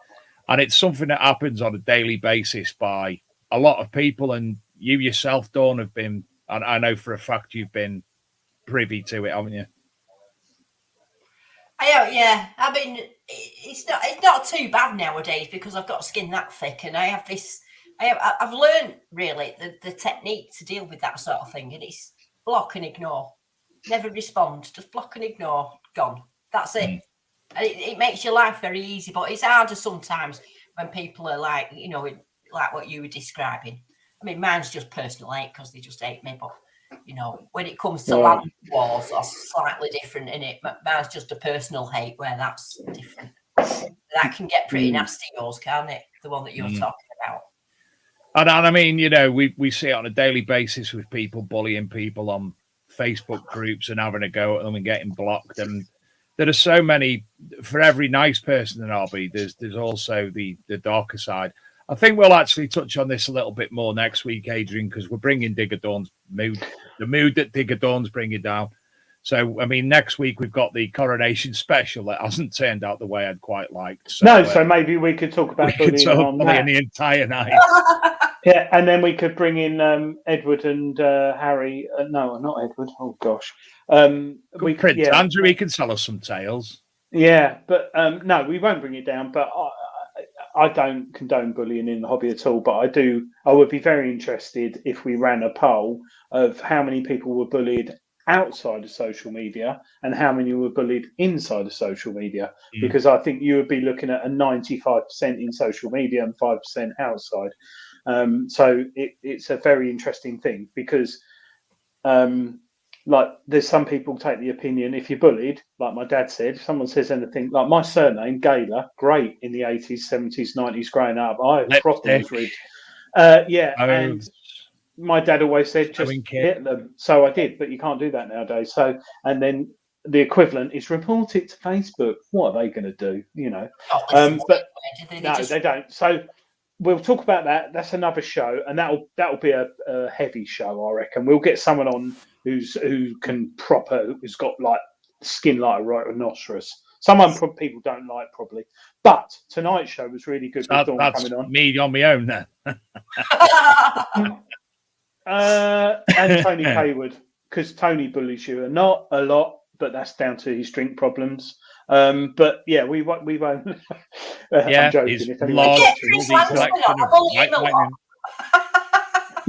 And it's something that happens on a daily basis by a lot of people, and you yourself, Dawn, have been, and I know for a fact you've been privy to it, haven't you? Yeah. I mean, it's not too bad nowadays because I've got skin that thick, and I've learned really the technique to deal with that sort of thing, and it's block and ignore. Never respond, just block and ignore, gone. That's it. And it makes your life very easy, but it's harder sometimes when people are like, like what you were describing. I mean, mine's just personal hate because they just hate me, but when it comes to land wars, that's slightly different, in it. Mine's just a personal hate where that's different. That can get pretty nasty, yours, can't it? The one that you're talking about. And I mean, we see it on a daily basis with people bullying people on Facebook groups and having a go at them and getting blocked. And there are so many. For every nice person in RB, there's also the darker side. I think we'll actually touch on this a little bit more next week, Adrian, because we're bringing Digger Dawn's mood, the mood that Digger Dawn's bringing down. So, I mean, next week we've got the coronation special that hasn't turned out the way I'd quite liked. So maybe we could talk about bullying on that. The entire night. Yeah, and then we could bring in Edward and Harry. No, not Edward. Oh gosh. Prince Andrew, he can sell us some tales. Yeah, but no, we won't bring it down. But I don't condone bullying in the hobby at all. But I would be very interested if we ran a poll of how many people were bullied outside of social media and how many were bullied inside of social media. Because I think you would be looking at a 95% in social media and 5% outside. So it's a very interesting thing because, like, there's some people take the opinion if you're bullied, like my dad said, if someone says anything like my surname Gaylor, great in the 80s, 70s, 90s, growing up, I proper was ribbed. And my dad always said just hit them, so I did, but you can't do that nowadays. So, and then the equivalent is report it to Facebook. What are they going to do? You know, but no, they don't. So. We'll talk about that. That's another show, and that'll be a heavy show, I reckon. We'll get someone on who's got like skin like a rhinoceros. Someone people don't like probably, but tonight's show was really good with Dawn coming on. Me on my own then. And Tony Hayward, because Tony bullies you, and not a lot, but that's down to his drink problems. But yeah, we won't. I'm joking. If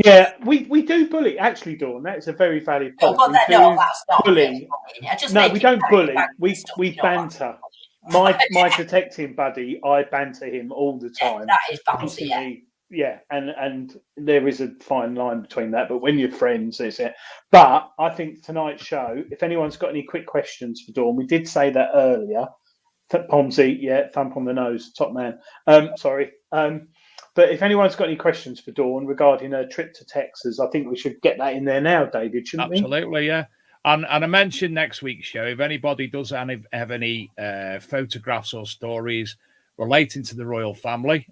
yeah, we do bully. Actually, Dawn, that's a very valid point. That's not bully. We don't bully. We banter. My detecting buddy, I banter him all the time. That is banter. Yeah, and there is a fine line between that. But when you're friends, it's it. But I think tonight's show, if anyone's got any quick questions for Dawn, we did say that earlier. Pomsey, yeah, thump on the nose, top man. Sorry. But if anyone's got any questions for Dawn regarding her trip to Texas, I think we should get that in there now, David, shouldn't we? Absolutely, yeah. And I mentioned next week's show, if anybody does have any photographs or stories relating to the royal family,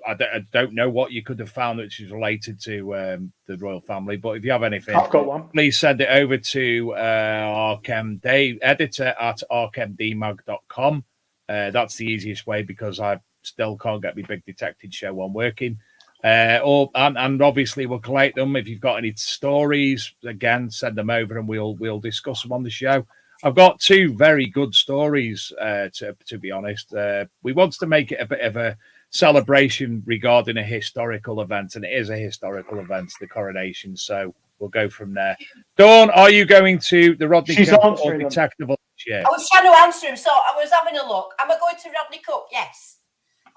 I don't know what you could have found which is related to the royal family, but if you have anything, I've got one. Please send it over to Arkham Dave, editor at arkmdmag.com. That's the easiest way because I still can't get my big detective show on working. And obviously we'll collate them. If you've got any stories, again, send them over and we'll discuss them on the show. I've got two very good stories, to be honest. We wanted to make it a bit of a celebration regarding a historical event, and it is a historical event, the coronation. So we'll go from there. Dawn, are you going to the Rodney Cup or Detectable? I was trying to answer him, so I was having a look. Am I going to Rodney Cup? Yes.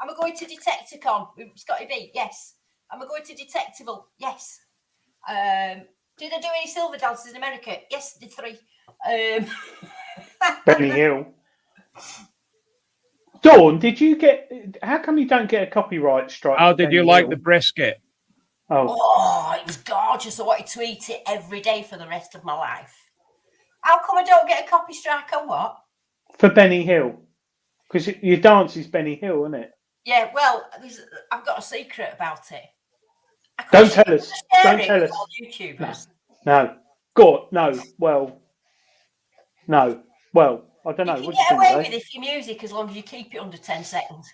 Am I going to Detecticon with Scotty B? Yes. Am I going to Detectable? Yes. Did I do any silver dances in America? Yes, did 3. Benny Hill. Dawn, did you get? How come you don't get a copyright strike? How did you like the brisket? Oh, it was gorgeous. I wanted to eat it every day for the rest of my life. How come I don't get a copy strike on what? For Benny Hill. Because your dance is Benny Hill, isn't it? Yeah, well, I've got a secret about it. Don't tell us. Don't tell us. YouTubers. No. God, no. Well, no. Well, I don't know. You can get away with it for music as long as you keep it under 10 seconds.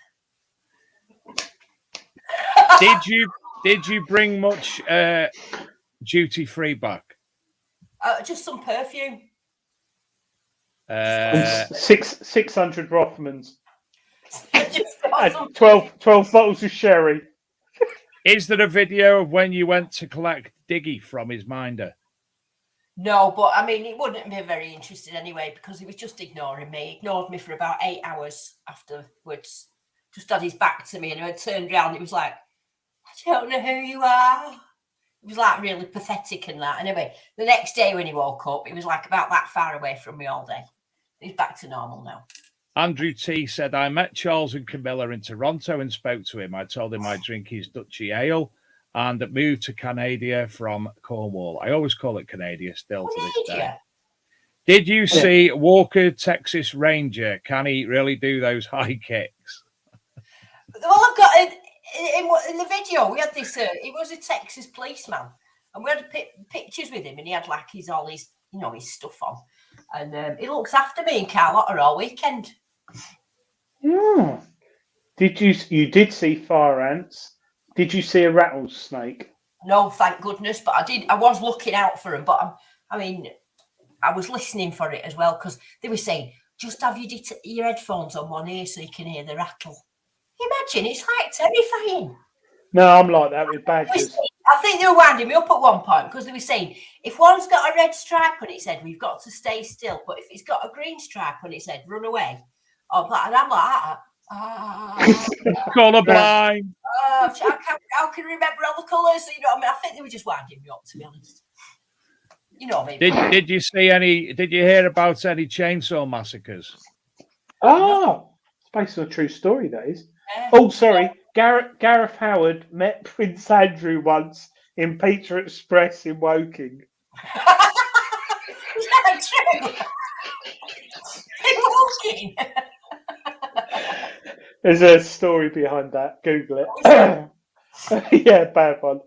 Did you bring much duty free back? Just some perfume. 600 Rothmans. 12 bottles of sherry. Is there a video of when you went to collect Diggy from his minder? No, but I mean, it wouldn't be very interesting anyway because he was just ignoring me. He ignored me for about 8 hours afterwards. Just had his back to me, and I turned around. It was like, I don't know who you are. It was like really pathetic and that. Anyway, the next day when he woke up, it was like about that far away from me all day. He's back to normal now. Andrew T said, I met Charles and Camilla in Toronto and spoke to him. I told him I drink his Dutchy ale and moved to Canada from Cornwall. I always call it Canada still to this day. Did you see Walker, Texas Ranger? Can he really do those high kicks? Well, I've got in the video, we had this, he was a Texas policeman and we had pictures with him and he had like all his stuff on. And he looks after me in Carlotta all weekend. Yeah. You did see fire ants? Did you see a rattlesnake? No, thank goodness. But I was looking out for them. But I mean, I was listening for it as well because they were saying, just have your headphones on one ear so you can hear the rattle. Imagine, it's like terrifying. No, I'm like that with badgers. I think they were winding me up at one point because they were saying, if one's got a red stripe on its head, we've got to stay still. But if it's got a green stripe on its head, run away. Oh, and I'm like, Colourblind. how can I remember all the colours? You know what I mean? I think they were just winding me up, to be honest. You know what I mean? Did you hear about any chainsaw massacres? Oh, it's based on a true story, that is. Oh, sorry. Gareth Howard met Prince Andrew once in Pizza Express in Woking. Is that true? In Woking? There's a story behind that. Google it. Yeah, bad one.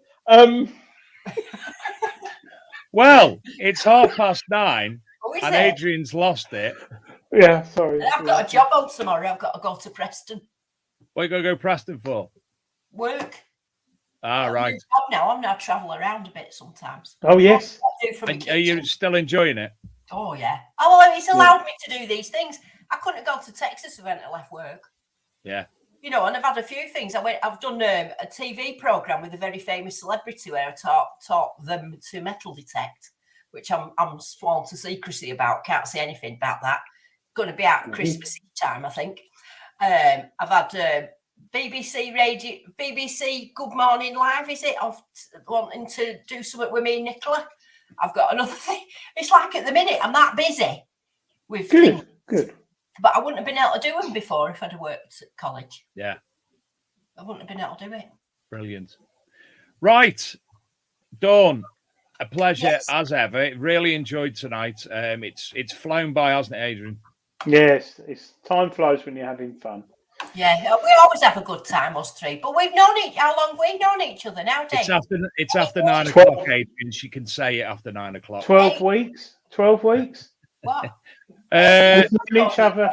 Well, it's 9:30 and Adrian's lost it. Yeah, sorry. And I've got a job on tomorrow. I've got to go to Preston. What are you going to go Preston for? Work. Right. I'm now travel around a bit sometimes. Oh, yes. Are you still enjoying it? Oh, yeah. Oh, well, it's allowed me to do these things. I couldn't go to Texas if I hadn't left work. Yeah. You know, and I've had a few things. I've done a TV program with a very famous celebrity where I taught them to metal detect, which I'm sworn to secrecy about. Can't say anything about that. Going to be out at Christmas time, I think. I've had BBC Good Morning Live, is it? Of wanting to do something with me and Nicola. I've got another thing. It's like at the minute I'm that busy with things. Good. But I wouldn't have been able to do them before if I'd have worked at college. Yeah. I wouldn't have been able to do it. Brilliant. Right. Dawn, a pleasure as ever. Really enjoyed tonight. It's flown by, hasn't it, Adrian? Yes, time flies when you're having fun. Yeah, we always have a good time, us three. But we've known how long we've known each other now, Dave? It's after 9 o'clock, Adrian. She can say it after 9 o'clock. 12 weeks? 12 weeks? What? Each other.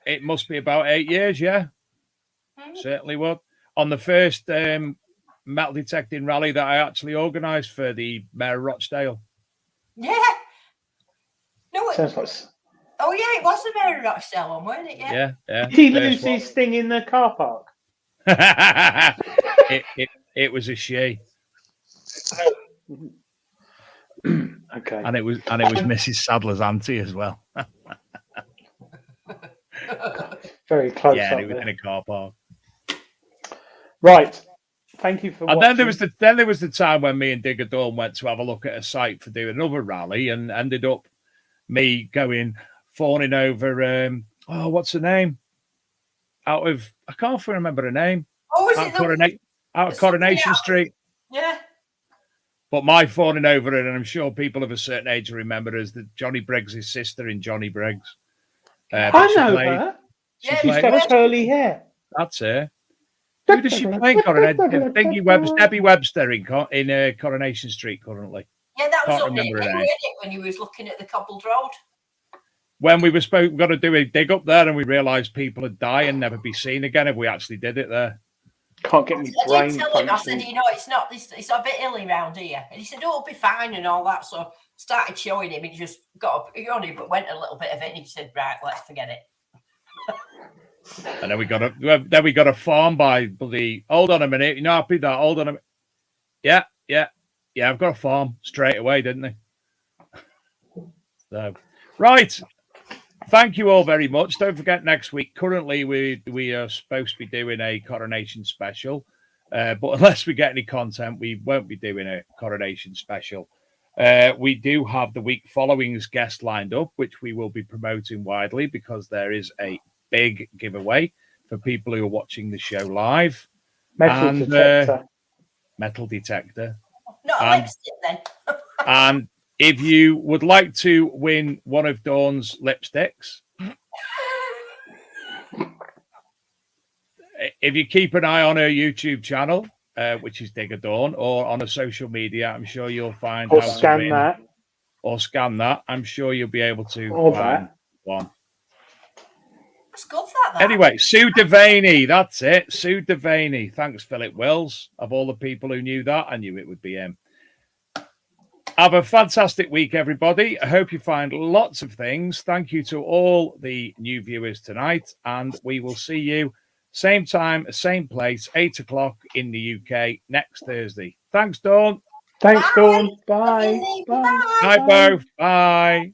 It must be about 8 years, yeah. Certainly would. On the first metal detecting rally that I actually organised for the Mayor of Rochdale. Yeah. No, sounds like... Oh, yeah, it was the Mayor of Rochdale one, weren't it? Yeah. Yeah. Did he lose his thing in the car park? It was a she. Okay. And it was Mrs. Sadler's auntie as well. Very close. Yeah, it was in a car park. Right. Thank you for watching. And then there was the time when me and Digger Dawn went to have a look at a site for doing another rally and ended up me fawning over what's her name? I can't remember her name. Oh, is it out of Coronation Street? Yeah. But my fawning over her, and I'm sure people of a certain age will remember her, as the Johnny Briggs' sister in Johnny Briggs. I know her. She's got curly hair. That's her. Who does she play in Coronation? Debbie Webster in Coronation Street currently. Yeah, that was when you was looking at the cobbled road. When we were going to do a dig up there, and we realised people had died and never be seen again if we actually did it there. Can't get me brain. I did tell him, I said, it's a bit illy round here. And he said, it'll be fine and all that. So started showing him, he just he only went a little bit of it and he said, right, let's forget it. And then we got a farm by the hold on a minute, you're not happy that hold on a minute. Yeah, I've got a farm straight away, didn't he? So right. Thank you all very much. Don't forget next week. Currently, we are supposed to be doing a coronation special, but unless we get any content, we won't be doing a coronation special. We do have the week following's guest lined up, which we will be promoting widely because there is a big giveaway for people who are watching the show live. Metal detector. Not a lipstick then. And if you would like to win one of Dawn's lipsticks, if you keep an eye on her YouTube channel, which is Digger Dawn, or on a social media, I'm sure you'll find or scan that. Or scan that. I'm sure you'll be able to or find that. one. It's good that. Anyway, Sue Devaney, that's it. Sue Devaney. Thanks, Philip Wills. Of all the people who knew that, I knew it would be him. Have a fantastic week, everybody. I hope you find lots of things. Thank you to all the new viewers tonight, and we will see you same time, same place, 8 o'clock in the UK next Thursday. Thanks, Dawn. Thanks, Bye. Dawn. Bye. Bye. Bye. Bye, both. Bye.